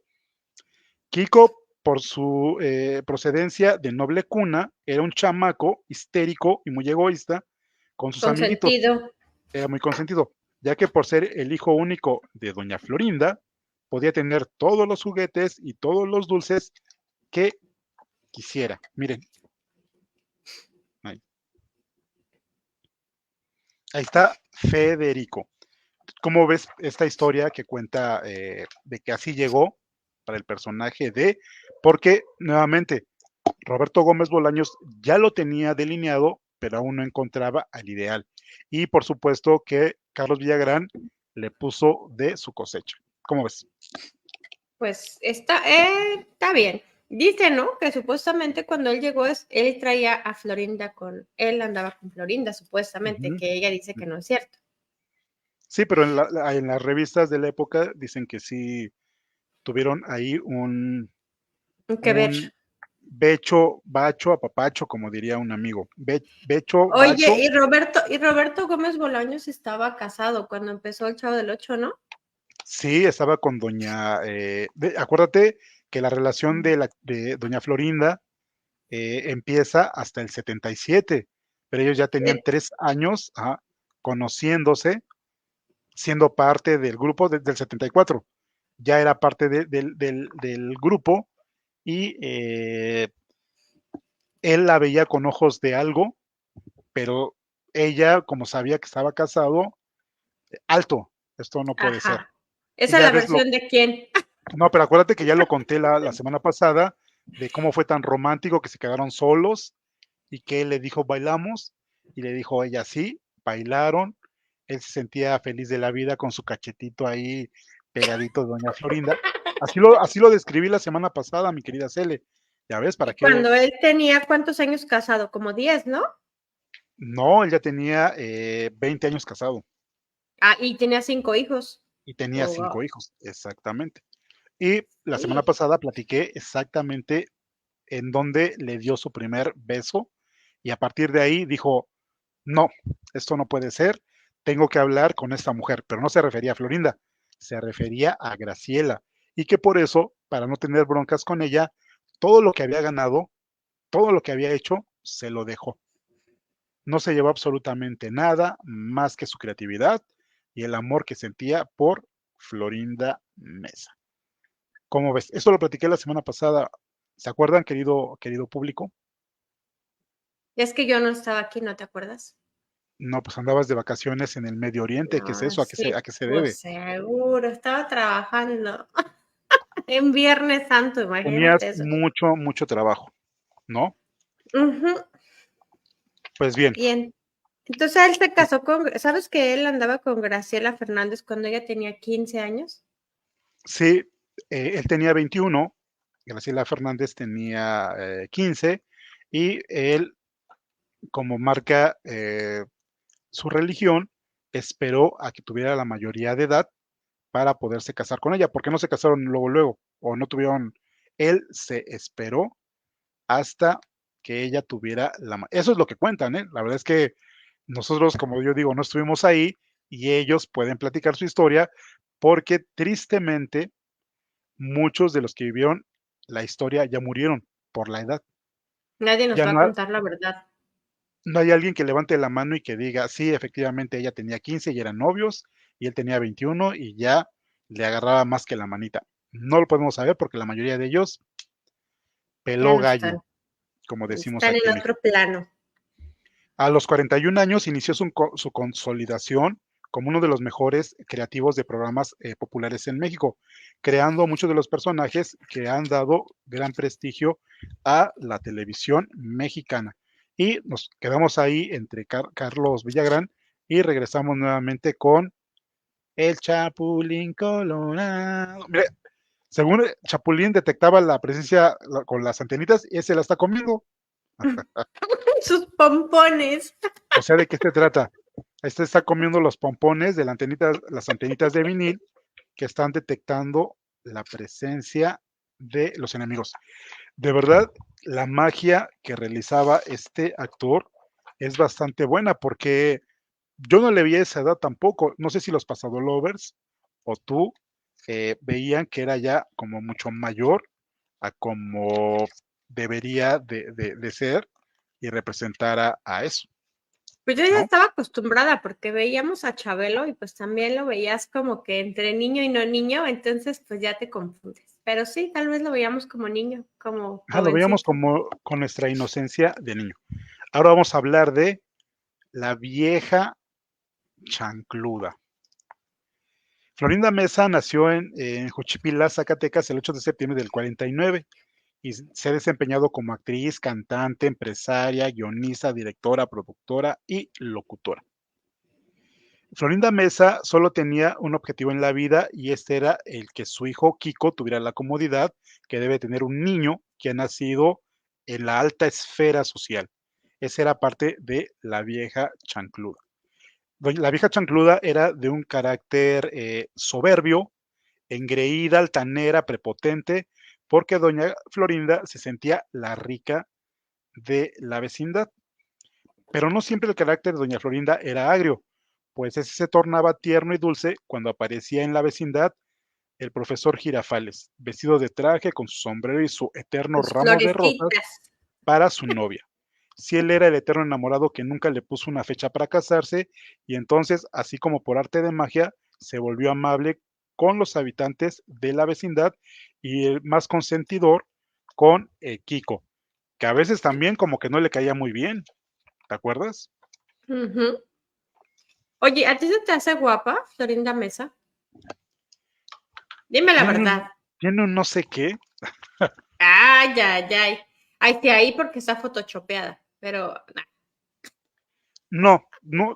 Kiko, por su procedencia de noble cuna, era un chamaco histérico y muy egoísta con sus amiguitos. Consentido. Era muy consentido, ya que por ser el hijo único de doña Florinda, podía tener todos los juguetes y todos los dulces que quisiera. Miren, ahí, ahí está Federico. ¿Cómo ves esta historia que cuenta de que así llegó para el personaje de, porque nuevamente Roberto Gómez Bolaños ya lo tenía delineado, pero aún no encontraba al ideal. Y por supuesto que Carlos Villagrán le puso de su cosecha. ¿Cómo ves? Pues está bien. Dice, ¿no? Que supuestamente cuando él llegó, él traía a Florinda él andaba con Florinda, supuestamente, Ujú. que ella dice que no es cierto. Sí, pero en las revistas de la época dicen que sí tuvieron ahí Que ver. un becho, bacho, apapacho, como diría un amigo. Becho, Oye, bacho. y Roberto Gómez Bolaños estaba casado cuando empezó el Chavo del Ocho, ¿no? Sí, estaba con doña, acuérdate que la relación de doña Florinda empieza hasta el 77, pero ellos ya tenían Eh, 3 años conociéndose, siendo parte del grupo desde el 74. Ya era parte del grupo y él la veía con ojos de algo, pero ella, como sabía que estaba casado, alto, esto no puede ser. ajá. Y Esa es ya la ves lo, versión de quién. no, pero acuérdate que ya lo conté la semana pasada, de cómo fue tan romántico que se quedaron solos y que él le dijo bailamos y le dijo ella sí, bailaron, él se sentía feliz de la vida con su cachetito ahí pegadito de doña Florinda. Así lo describí la semana pasada, mi querida Cele. Ya ves, ¿para Y qué? cuando él tenía, ¿cuántos años casado? Como 10, ¿no? No, él ya tenía 20 años casado Ah, y tenía 5 hijos. y tenía Oh, wow. 5 hijos, exactamente. Y la semana Sí. pasada platiqué exactamente en donde le dio su primer beso y a partir de ahí dijo, no, esto no puede ser, tengo que hablar con esta mujer, pero no se refería a Florinda, se refería a Graciela y que por eso, para no tener broncas con ella, todo lo que había ganado, todo lo que había hecho, se lo dejó. No se llevó absolutamente nada más que su creatividad y el amor que sentía por Florinda Mesa. ¿Cómo ves? Esto lo platiqué la semana pasada. ¿Se acuerdan, querido público? Es que yo no estaba aquí, ¿no te acuerdas? No, pues andabas de vacaciones en el Medio Oriente. ¿Qué es Ah, eso? ¿A sí, qué se pues debe? seguro, estaba trabajando en Viernes Santo, imagínate Tenías eso. mucho, mucho trabajo, ¿no? Ujú. Pues bien, Y entonces él se casó ¿sabes que él andaba con Graciela Fernández cuando ella tenía 15 años? sí, él tenía 21, Graciela Fernández tenía 15, y él, como marca su religión, esperó a que tuviera la mayoría de edad para poderse casar con ella. ¿Por qué no se casaron luego, luego? O no tuvieron, él se esperó hasta que ella tuviera Eso es lo que cuentan, ¿eh? La verdad es que nosotros, como yo digo, no estuvimos ahí y ellos pueden platicar su historia porque tristemente muchos de los que vivieron la historia ya murieron por la edad. Nadie nos Ya va a no, contar la verdad. no hay alguien que levante la mano y que diga, sí, efectivamente ella tenía 15 y eran novios y él tenía 21 y ya le agarraba más que la manita. No lo podemos saber porque la mayoría de ellos Ya peló no están, gallo, como decimos están aquí en en otro México. plano. A los 41 años inició su consolidación como uno de los mejores creativos de programas populares en México, creando muchos de los personajes que han dado gran prestigio a la televisión mexicana. Y nos quedamos ahí entre Carlos Villagrán y regresamos nuevamente con El Chapulín Colorado. Mira, Según Chapulín detectaba la presencia con las antenitas y ese la está comiendo. Sus pompones. O sea, ¿de qué se trata? Este está comiendo los pompones de la antenita, las antenitas de vinil que están detectando la presencia de los enemigos. De verdad, la magia que realizaba este actor es bastante buena porque yo no le vi a esa edad tampoco. No sé si los pasadolovers o tú veían que era ya como mucho mayor a como debería de ser y representara a eso, Pues yo ya ¿no? estaba acostumbrada porque veíamos a Chabelo y pues también lo veías como que entre niño y no niño, entonces pues ya te confundes. Pero sí, tal vez lo veíamos como niño, como Lo veíamos jovencito. como con nuestra inocencia de niño. Ahora vamos a hablar de la vieja chancluda. Florinda Mesa nació en Juchipila, Zacatecas, el 8 de septiembre del 49 y se ha desempeñado como actriz, cantante, empresaria, guionista, directora, productora y locutora. Florinda Mesa solo tenía un objetivo en la vida y este era el que su hijo Kiko tuviera la comodidad que debe tener un niño que ha nacido en la alta esfera social. Esa era parte de la vieja chancluda. La vieja chancluda era de un carácter soberbio, engreída, altanera, prepotente, porque doña Florinda se sentía la rica de la vecindad. Pero no siempre el carácter de doña Florinda era agrio, pues ese se tornaba tierno y dulce cuando aparecía en la vecindad el profesor Girafales, vestido de traje con su sombrero y su eterno Sus ramo de rosas florecitas. para su novia. Si él era el eterno enamorado que nunca le puso una fecha para casarse, y entonces, así como por arte de magia, se volvió amable con los habitantes de la vecindad y el más consentidor con Kiko, que a veces también como que no le caía muy bien, ¿te acuerdas? Ujú. Oye, ¿a ti se te hace guapa, Florinda Mesa? Dime la Tiene verdad. un, tiene un no sé qué. Ay, ay, ay. Ay, sí, ahí porque está photoshopeada, pero nah. No, no,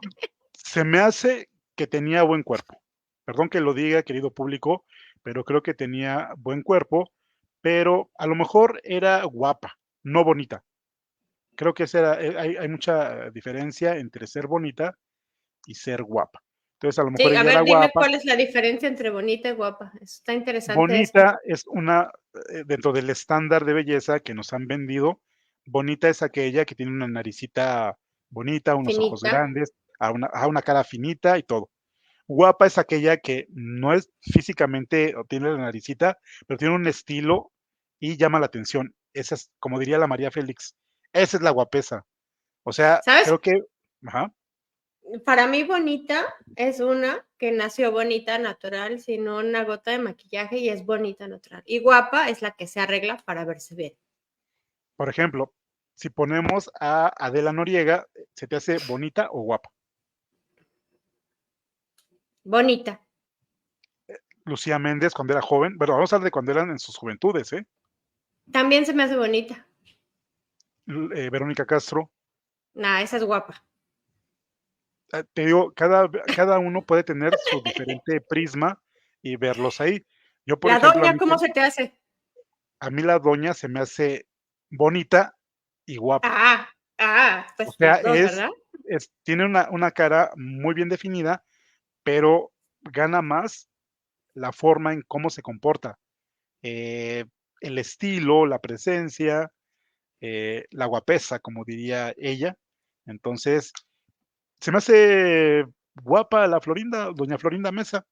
se me hace que tenía buen cuerpo. Perdón que lo diga, querido público, pero creo que tenía buen cuerpo, pero a lo mejor era guapa, no bonita. Creo que hay mucha diferencia entre ser bonita y ser guapa. Entonces, a lo mejor Sí, a ella era ver, dime guapa. cuál es la diferencia entre bonita y guapa. Está interesante eso. Bonita es dentro del estándar de belleza que nos han vendido, bonita es aquella que tiene una naricita bonita, unos ojos Finita. grandes, a una cara finita y todo. Guapa es aquella que no es físicamente o tiene la naricita, pero tiene un estilo y llama la atención. Esa es, como diría la María Félix, esa es la guapesa. O sea, ¿Sabes? creo que, ajá, Para mí bonita es una que nació bonita natural, sin una gota de maquillaje y es bonita natural. Y guapa es la que se arregla para verse bien. por ejemplo, si ponemos a Adela Noriega, ¿se te hace bonita o guapa? Bonita. Lucía Méndez cuando era joven, bueno, vamos a hablar de cuando eran en sus juventudes, ¿eh? También se me hace bonita. Verónica Castro, Nah, esa es guapa. te digo, cada uno puede tener su diferente prisma y verlos ahí. Yo, por La ejemplo, doña, ¿cómo se te hace? a mí la doña se me hace bonita y guapa. O Pues sea, las dos, ¿verdad? tiene una cara muy bien definida, pero gana más la forma en cómo se comporta. Eh, el estilo, la presencia, la guapesa, como diría ella. Entonces, se me hace guapa la Florinda, doña Florinda Mesa.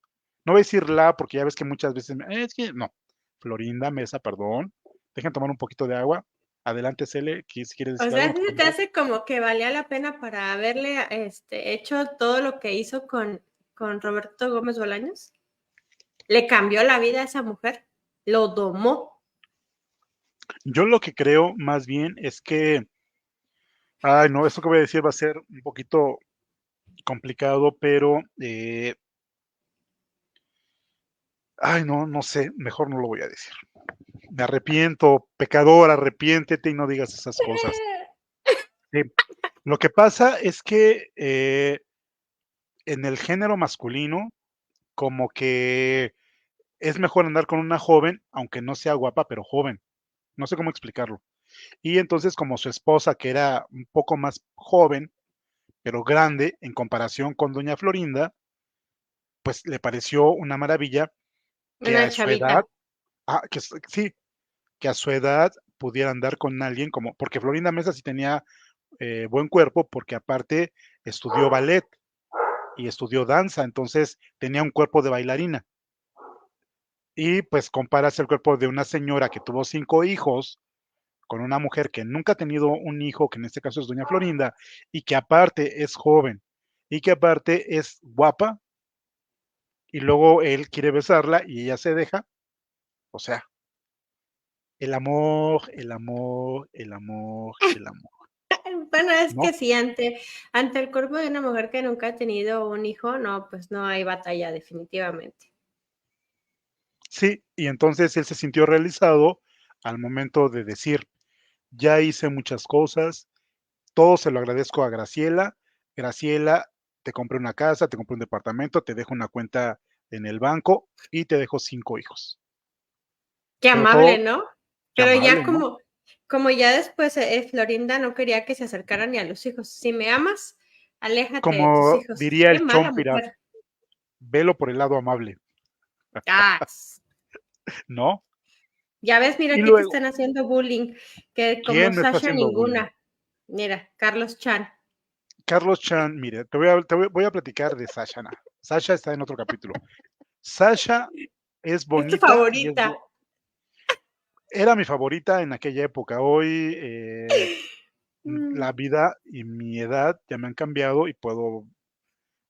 No voy a decir la, porque ya ves que muchas veces, es que no, Florinda Mesa, perdón. Dejen tomar un poquito de agua. Adelante, Cele, si quieres O decir algo, sea, no te ¿sí se te preocupes. hace como que valía la pena para haberle hecho todo lo que hizo con Roberto Gómez Bolaños? Le cambió la vida a esa mujer, lo domó. Yo lo que creo más bien es que, ay, no, esto que voy a decir va a ser un poquito complicado, pero, ay, no, no sé, mejor no lo voy a decir. Me arrepiento, pecador, arrepiéntete y no digas esas cosas. Sí, lo que pasa es que en el género masculino, como que es mejor andar con una joven, aunque no sea guapa, pero joven. No sé cómo explicarlo. Y entonces, como su esposa, que era un poco más joven, pero grande en comparación con doña Florinda, pues le pareció una maravilla que Una a su edad, chavita. sí, que a su edad pudiera andar con alguien como, porque Florinda Mesa sí tenía buen cuerpo, porque aparte estudió ballet y estudió danza, entonces tenía un cuerpo de bailarina. Y pues comparas el cuerpo de una señora que tuvo 5 hijos con una mujer que nunca ha tenido un hijo, que en este caso es doña Florinda, y que aparte es joven, y que aparte es guapa, y luego él quiere besarla y ella se deja, o sea, el amor, el amor, el amor, el amor, Bueno, es ¿no? que sí, ante el cuerpo de una mujer que nunca ha tenido un hijo, no, pues no hay batalla, definitivamente. Sí, y entonces él se sintió realizado al momento de decir, ya hice muchas cosas, todo se lo agradezco a Graciela. Graciela, te compré una casa, te compré un departamento, te dejo una cuenta en el banco y te dejo 5 hijos. Qué Pero amable, todo, ¿no? qué Pero ya amable, ¿no? como ya después Florinda no quería que se acercaran ni a los hijos. Si me amas, aléjate de tus Como hijos. diría Qué el mala Chompiras, mujer. velo por el lado amable, Ah, ¿no? ya ves, mira, Y aquí te luego, están haciendo bullying, que como ¿quién me está Sasha haciendo bullying? ninguna. Mira, Carlos Chan. Carlos Chan, mire, voy a platicar de Sasha. Sasha está en otro capítulo. Sasha es Es tu bonita y favorita. era mi favorita en aquella época. Hoy Mm. la vida y mi edad ya me han cambiado y puedo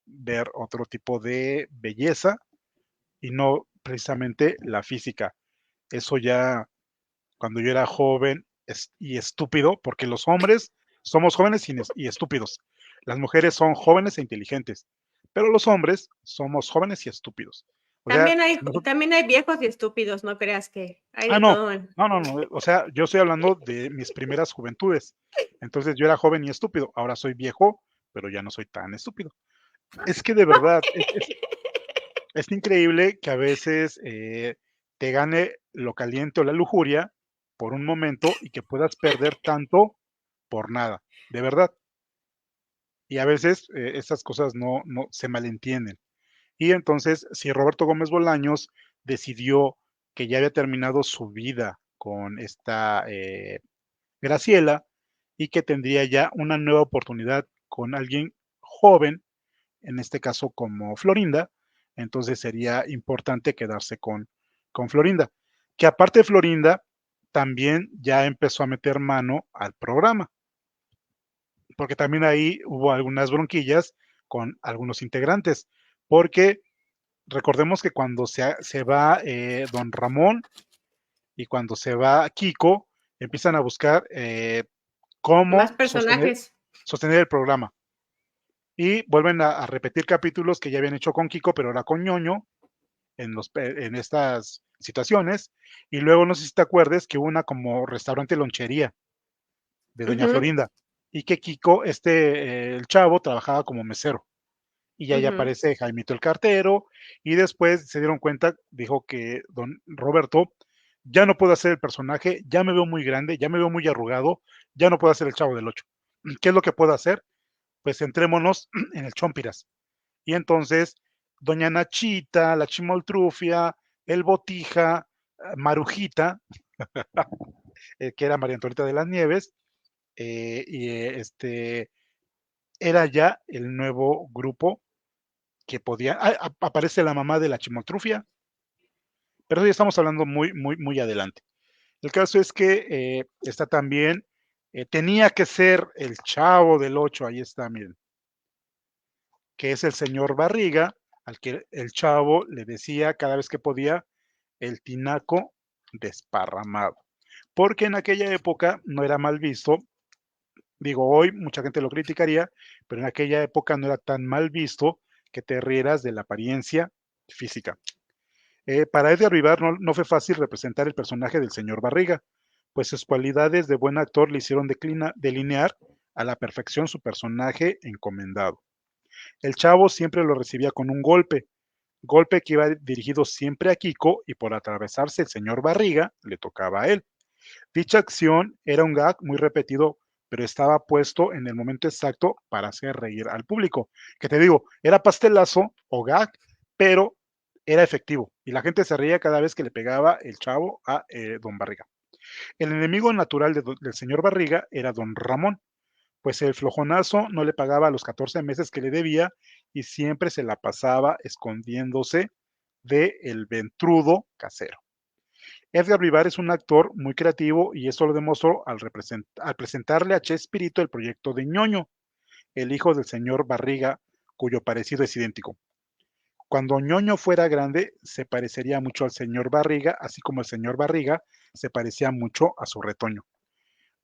ver otro tipo de belleza y no precisamente la física. Eso ya cuando yo era joven y estúpido, porque los hombres somos jóvenes y estúpidos. Las mujeres son jóvenes e inteligentes, pero los hombres somos jóvenes y estúpidos. O sea, También hay viejos y estúpidos, no creas que hay de no, todo. no, o sea, yo estoy hablando de mis primeras juventudes. Entonces yo era joven y estúpido, ahora soy viejo, pero ya no soy tan estúpido. Es que de verdad, es increíble que a veces te gane lo caliente o la lujuria por un momento y que puedas perder tanto por nada, de verdad. Y a veces estas cosas no se malentienden. Y entonces, si Roberto Gómez Bolaños decidió que ya había terminado su vida con esta Graciela y que tendría ya una nueva oportunidad con alguien joven, en este caso como Florinda, entonces sería importante quedarse con Florinda. Que aparte de Florinda, también ya empezó a meter mano al programa, porque también ahí hubo algunas bronquillas con algunos integrantes, porque recordemos que cuando se va Don Ramón y cuando se va Kiko, empiezan a buscar Más cómo personajes. sostener el programa. Y vuelven a repetir capítulos que ya habían hecho con Kiko, pero ahora con Ñoño, en estas situaciones. Y luego, no sé si te acuerdes, que hubo una como restaurante lonchería de Doña Ujú, Florinda. Y que Kiko, el chavo, trabajaba como mesero. Y ahí ujú. aparece Jaimito el cartero. Y después se dieron cuenta, dijo que don Roberto ya no puedo hacer el personaje, ya me veo muy grande, ya me veo muy arrugado, ya no puedo hacer el Chavo del Ocho. ¿Qué es lo que puedo hacer? Pues centrémonos en el Chompiras. Y entonces, doña Nachita, la Chimoltrufia, el Botija, Marujita, que era María Antonieta de las Nieves, era ya el nuevo grupo que podía. Aparece la mamá de la Chimoltrufia, pero eso ya estamos hablando muy, muy, muy adelante. El caso es que está también, tenía que ser el Chavo del Ocho, ahí está, miren, que es el señor Barriga, al que el Chavo le decía cada vez que podía el tinaco desparramado, porque en aquella época no era mal visto, digo, hoy mucha gente lo criticaría, pero en aquella época no era tan mal visto que te rieras de la apariencia física. Para Edgar Vivar no fue fácil representar el personaje del señor Barriga, pues sus cualidades de buen actor le hicieron delinear a la perfección su personaje encomendado. El Chavo siempre lo recibía con un golpe, golpe que iba dirigido siempre a Kiko y por atravesarse el señor Barriga le tocaba a él. Dicha acción era un gag muy repetido, pero estaba puesto en el momento exacto para hacer reír al público. Que te digo, era pastelazo o gag, pero era efectivo y la gente se reía cada vez que le pegaba el chavo a don Barriga. El enemigo natural del señor Barriga era don Ramón, pues el flojonazo no le pagaba los 14 meses que le debía y siempre se la pasaba escondiéndose de el ventrudo casero. Edgar Vivar es un actor muy creativo y eso lo demostró al presentarle a Chespirito el proyecto de Ñoño, el hijo del señor Barriga, cuyo parecido es idéntico. Cuando Ñoño fuera grande, se parecería mucho al señor Barriga, así como el señor Barriga se parecía mucho a su retoño.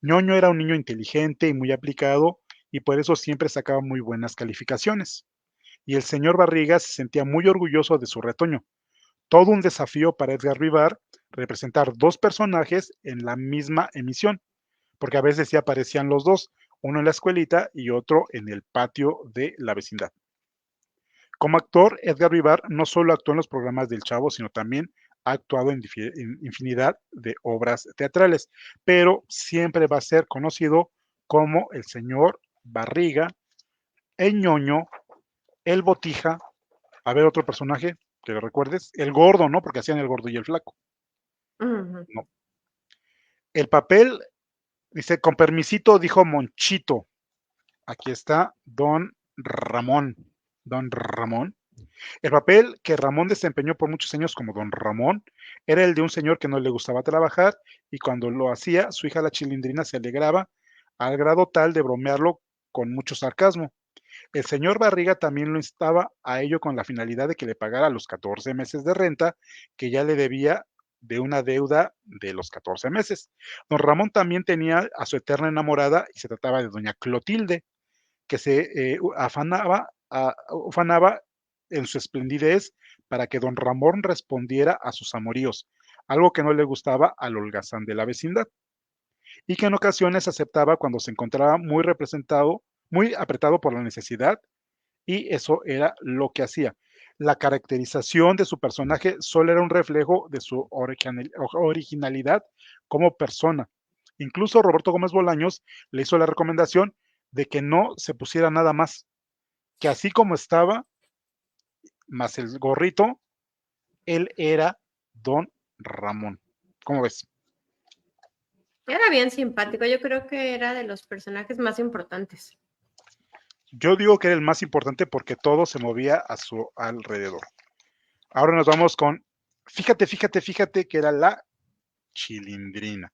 Ñoño era un niño inteligente y muy aplicado, y por eso siempre sacaba muy buenas calificaciones. Y el señor Barriga se sentía muy orgulloso de su retoño. Todo un desafío para Edgar Vivar representar dos personajes en la misma emisión, porque a veces sí aparecían los dos, uno en la escuelita y otro en el patio de la vecindad. Como actor, Edgar Vivar no solo actuó en los programas del Chavo, sino también ha actuado en infinidad de obras teatrales, pero siempre va a ser conocido como el señor Barriga, el ñoño, el botija. A ver, otro personaje que lo recuerdes, el gordo, ¿no? Porque hacían el gordo y el flaco. Ujú. No. El papel, dice, con permisito, dijo Monchito. Aquí está Don Ramón. Don Ramón. El papel que Ramón desempeñó por muchos años como Don Ramón era el de un señor que no le gustaba trabajar y cuando lo hacía, su hija la Chilindrina se alegraba al grado tal de bromearlo con mucho sarcasmo. El señor Barriga también lo instaba a ello con la finalidad de que le pagara los 14 meses de renta que ya le debía de una deuda de los 14 meses. Don Ramón también tenía a su eterna enamorada y se trataba de doña Clotilde, que se ufanaba en su esplendidez para que don Ramón respondiera a sus amoríos, algo que no le gustaba al holgazán de la vecindad, y que en ocasiones aceptaba cuando se encontraba muy representado, muy apretado por la necesidad, y eso era lo que hacía. La caracterización de su personaje solo era un reflejo de su originalidad como persona. Incluso Roberto Gómez Bolaños le hizo la recomendación de que no se pusiera nada más, que así como estaba, más el gorrito, él era Don Ramón. ¿Cómo ves? Era bien simpático, yo creo que era de los personajes más importantes. Yo digo que era el más importante porque todo se movía a su alrededor. Ahora nos vamos con, fíjate que era la Chilindrina.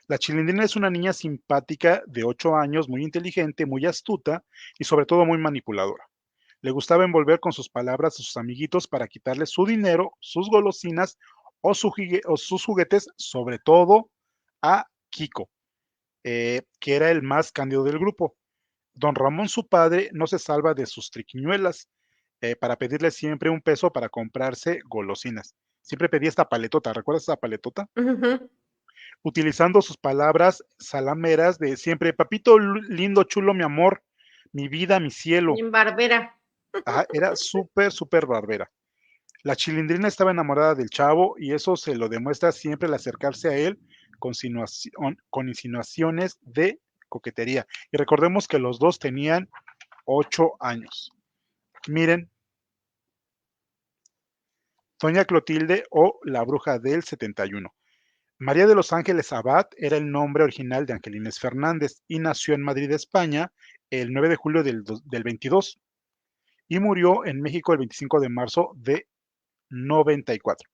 La Chilindrina es una niña simpática de 8 años, muy inteligente, muy astuta y sobre todo muy manipuladora. Le gustaba envolver con sus palabras a sus amiguitos para quitarles su dinero, sus golosinas o sus juguetes, sobre todo a Kiko, que era el más cándido del grupo. Don Ramón, su padre, no se salva de sus triquiñuelas para pedirle siempre un peso para comprarse golosinas. Siempre pedía esta paletota, ¿recuerdas esa paletota? Ujú. Utilizando sus palabras salameras de siempre, papito lindo, chulo, mi amor, mi vida, mi cielo. En Barbera. Ajá, era súper, súper barbera. La Chilindrina estaba enamorada del chavo y eso se lo demuestra siempre al acercarse a él con insinuaciones de coquetería. Y recordemos que los dos tenían 8 años. Miren, Doña Clotilde o la bruja del 71. María de los Ángeles Abad era el nombre original de Angelines Fernández y nació en Madrid, España, el 9 de julio del 22 y murió en México el 25 de marzo de 94.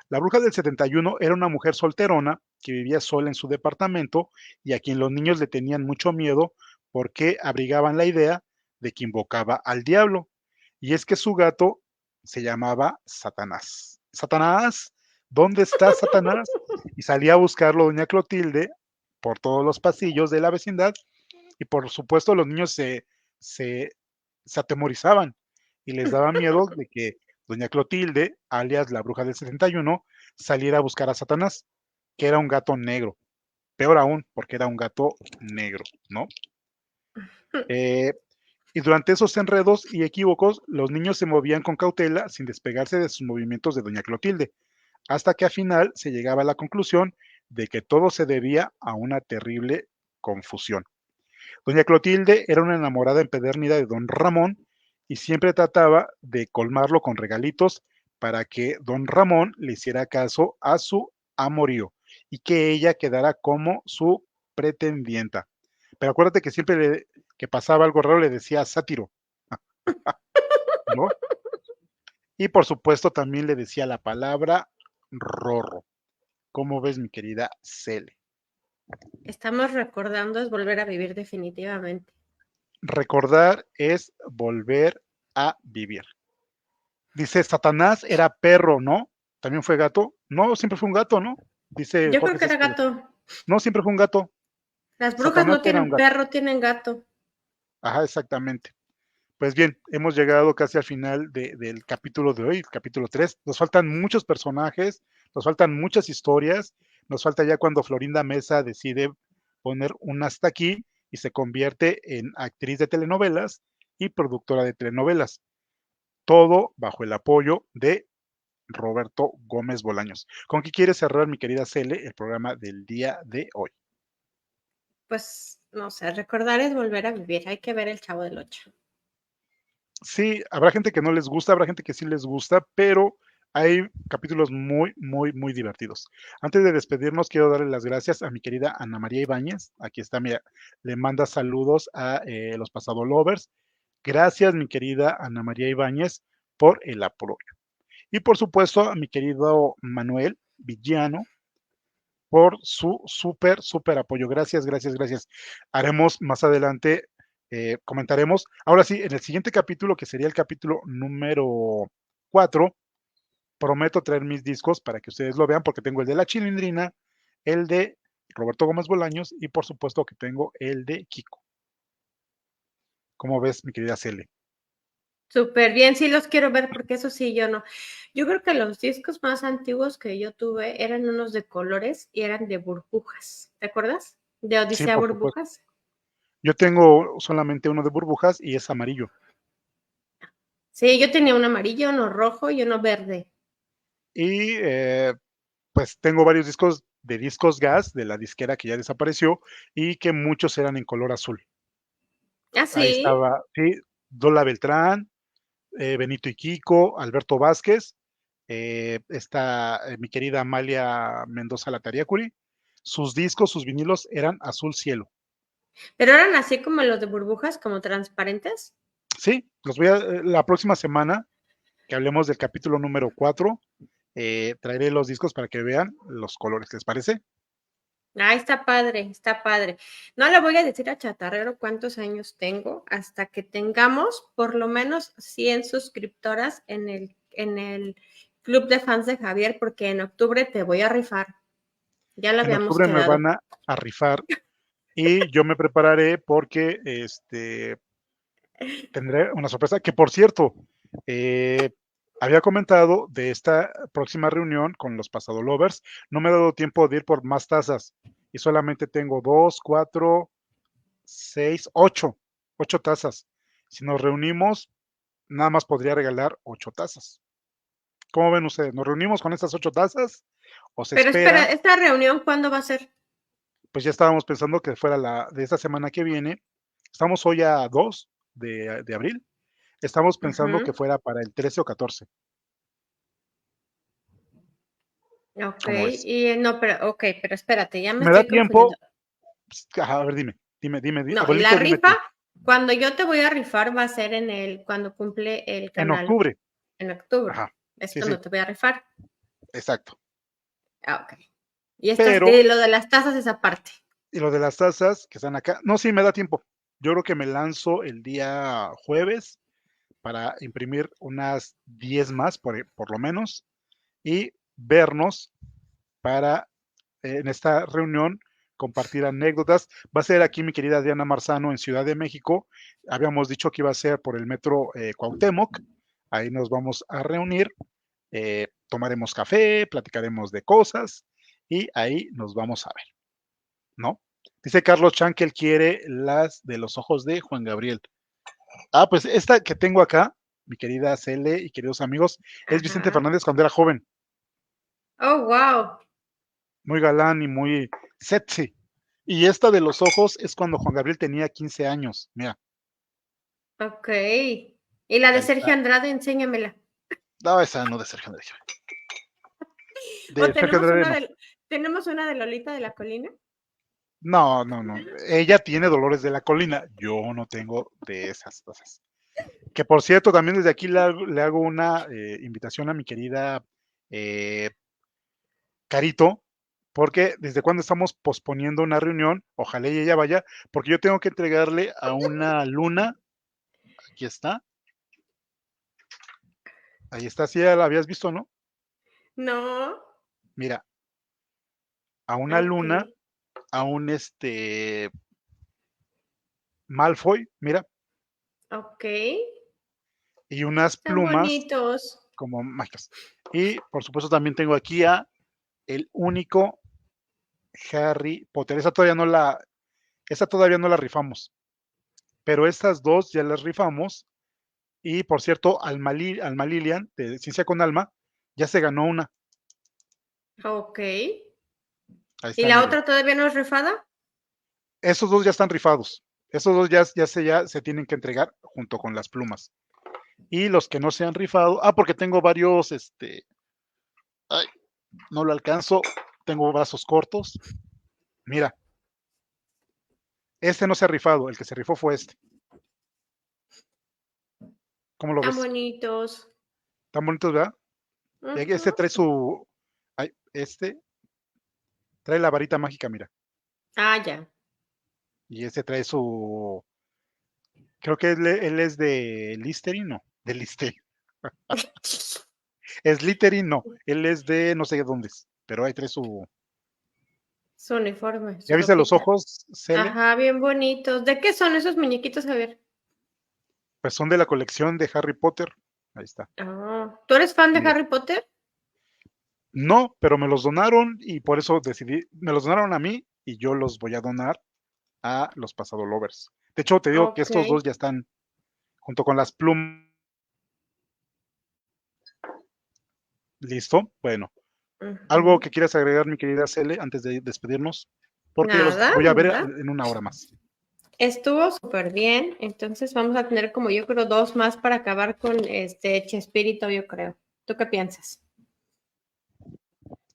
La bruja del 71 era una mujer solterona que vivía sola en su departamento y a quien los niños le tenían mucho miedo porque abrigaban la idea de que invocaba al diablo. Y es que su gato se llamaba Satanás. Satanás, ¿dónde está Satanás? Y salía a buscarlo doña Clotilde por todos los pasillos de la vecindad y por supuesto los niños se, se atemorizaban y les daba miedo de que doña Clotilde, alias la bruja del 71, saliera a buscar a Satanás, que era un gato negro. Peor aún, porque era un gato negro, ¿no? Eh, Y durante esos enredos y equívocos, los niños se movían con cautela sin despegarse de sus movimientos de doña Clotilde, hasta que al final se llegaba a la conclusión de que todo se debía a una terrible confusión. Doña Clotilde era una enamorada empedernida de don Ramón y siempre trataba de colmarlo con regalitos para que don Ramón le hiciera caso a su amorío y que ella quedara como su pretendienta. Pero acuérdate que siempre que pasaba algo raro le decía sátiro, ¿no? Y por supuesto también le decía la palabra rorro. ¿Cómo ves, mi querida Cele? Estamos recordando es volver a vivir definitivamente. Recordar es volver a vivir. Dice, Satanás era perro, ¿no? ¿También fue gato? No, siempre fue un gato, ¿no? Dice Yo creo Jorge que era Céspedes. gato. No, siempre fue un gato. Las brujas Satanás no era un tienen gato. perro, tienen gato. Ajá, exactamente. Pues bien, hemos llegado casi al final del capítulo de hoy, el capítulo 3. Nos faltan muchos personajes, nos faltan muchas historias, nos falta ya cuando Florinda Mesa decide poner un hasta aquí y se convierte en actriz de telenovelas y productora de telenovelas. Todo bajo el apoyo de Roberto Gómez Bolaños. ¿Con qué quieres cerrar, mi querida Cele, el programa del día de hoy? Pues no sé, recordar es volver a vivir. Hay que ver el Chavo del Ocho. Sí, habrá gente que no les gusta, habrá gente que sí les gusta, pero hay capítulos muy, muy, muy divertidos. Antes de despedirnos, quiero darle las gracias a mi querida Ana María Ibáñez. Aquí está, mira, le manda saludos a los Pasado Lovers. Gracias, mi querida Ana María Ibáñez, por el apoyo. Y por supuesto, a mi querido Manuel Villano, por su súper, súper apoyo. Gracias, gracias, gracias. Haremos más adelante, comentaremos. Ahora sí, en el siguiente capítulo, que sería el capítulo número 4, prometo traer mis discos para que ustedes lo vean, porque tengo el de La Chilindrina, el de Roberto Gómez Bolaños y por supuesto que tengo el de Kiko. ¿Cómo ves, mi querida Cele? Súper bien, sí los quiero ver porque eso sí, yo no. Yo creo que los discos más antiguos que yo tuve eran unos de colores y eran de burbujas. ¿Te acuerdas? De Sí, Odisea por supuesto. Burbujas. Yo tengo solamente uno de burbujas y es amarillo. Sí, yo tenía uno amarillo, uno rojo y uno verde. Y pues tengo varios discos de Discos Gas, de la disquera que ya desapareció, y que muchos eran en color azul. Ah, Ahí sí. estaba, sí, Dola Beltrán, Benito y Kiko, Alberto Vázquez, está mi querida Amalia Mendoza Latariacuri. Sus discos, sus vinilos eran azul cielo. Pero eran así como los de burbujas, como transparentes. Sí, los voy a, la próxima semana que hablemos del capítulo número 4, traeré los discos para que vean los colores, ¿les parece? Ah, está padre, está padre. No le voy a decir a Chatarrero cuántos años tengo hasta que tengamos por lo menos 100 suscriptoras en el club de fans de Javier, porque en octubre te voy a rifar. Ya lo En habíamos octubre me quedado. van a rifar y yo me prepararé porque tendré una sorpresa que, por cierto, eh, había comentado de esta próxima reunión con los Pasado Lovers. No me he dado tiempo de ir por más tazas y solamente tengo 2, 4, 6, 8, 8 tazas. Si nos reunimos, nada más podría regalar 8 tazas. ¿Cómo ven ustedes? ¿Nos reunimos con estas 8 tazas o se Pero espera, esperan? ¿esta reunión cuándo va a ser? Pues ya estábamos pensando que fuera la de esta semana que viene. Estamos hoy a 2 de abril. Estamos pensando que Ujú. fuera para el 13 o 14. Ok, ¿Cómo ves? y no, pero, ok, pero espérate, ya me ¿Me da estoy confundiendo. tiempo? Ajá, a ver, dime. No, la Abuelito, dime rifa, tú. cuando yo te voy a rifar va a ser cuando cumple el En canal, octubre. en octubre. Ajá. Es Sí, sí, cuando te voy a rifar. exacto. Ah, ok. Y estas, Pero, de lo de las tazas es aparte. y lo de las tazas que están acá, no, sí, me da tiempo. Yo creo que me lanzo el día jueves para imprimir unas 10 más, por lo menos, y vernos para en esta reunión compartir anécdotas. Va a ser aquí mi querida Diana Marzano en Ciudad de México. Habíamos dicho que iba a ser por el metro Cuauhtémoc. Ahí nos vamos a reunir, tomaremos café, platicaremos de cosas y ahí nos vamos a ver, ¿no? Dice Carlos Chan que él quiere las de los ojos de Juan Gabriel. Ah, pues esta que tengo acá, mi querida Cele y queridos amigos, es Vicente Ajá. Fernández cuando era joven, Oh, wow. muy galán y muy sexy. Y esta de los ojos es cuando Juan Gabriel tenía 15 años. Mira, Ok. Y la de ahí Sergio está. Andrade, enséñamela. No, esa no de Sergio Andrade. ¿O De Sergio Andrade no. tenemos una de Lolita de la Colina? No, no, no. Ella tiene Dolores de la Colina. Yo no tengo de esas cosas. Que por cierto, también desde aquí le hago una invitación a mi querida eh, Carito, porque desde cuando estamos posponiendo una reunión, ojalá y ella vaya, porque yo tengo que entregarle a una luna, aquí está, ahí está, si ya la habías visto, ¿no? No. Mira, a una Ok. luna, a un Malfoy, mira, Ok. y unas Tan plumas bonitos. como mágicas. Y por supuesto también tengo aquí a el único Harry Potter. Esa todavía no la rifamos, pero estas dos ya las rifamos. Y por cierto, Alma Lilian, de Ciencia con Alma, ya se ganó una. Ok. Ahí ¿Y están, la miren. otra todavía no es rifada? Esos dos ya están rifados. Esos dos ya se tienen que entregar junto con las plumas. Y los que no se han rifado, porque tengo varios, ay, no lo alcanzo, tengo brazos cortos. Mira, este no se ha rifado, el que se rifó fue este. ¿Cómo lo Tan ves? bonitos. Tan bonitos, ¿verdad? Y Ujú. este trae este trae la varita mágica, mira. Ah, ya. Y este trae creo que él es de Listerine, no, de Listerine. Slytherin, no, él es de no sé dónde es, pero ahí trae Su uniforme, su ¿Ya viste los ropita. ojos, Cele? Ajá, bien bonitos. ¿De qué son esos muñequitos, Javier? Pues son de la colección de Harry Potter. Ahí está. Ah, ¿tú eres fan de Mira. Harry Potter? No, pero me los donaron y por eso decidí, me los donaron a mí y yo los voy a donar a los Pasado Lovers. De hecho, te digo que Ok. estos dos ya están junto con las plumas. ¿Listo? Bueno, algo Ujú. que quieras agregar, mi querida Cele, antes de despedirnos, porque los Nada, voy a ver nada. en una hora más. Estuvo súper bien. Entonces vamos a tener como yo creo dos más para acabar con este Chespirito, yo creo. ¿Tú qué piensas?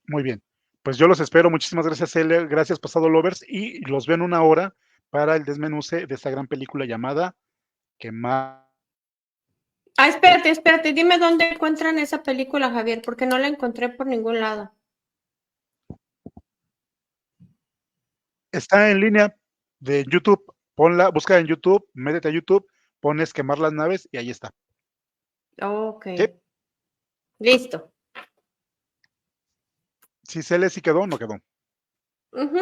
Muy bien. Pues yo los espero. Muchísimas gracias, Cele. Gracias, Pasado Lovers. Y los veo en una hora para el desmenuce de esta gran película llamada Quemar. Ah, espérate, espérate. Dime dónde encuentran esa película, Javier, porque no la encontré por ningún lado. Está en línea de YouTube. Ponla, busca en YouTube, métete a YouTube, pones Quemar las naves y ahí está. Ok. ¿Sí? Listo. Si Cele sí quedó, no quedó. Ujú.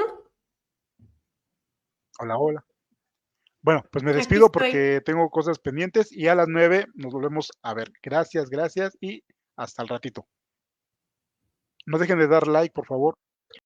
Hola, hola. Bueno, pues me Aquí despido estoy. porque tengo cosas pendientes y a las 9 nos volvemos a ver. Gracias, gracias y hasta el ratito. No dejen de dar like, por favor.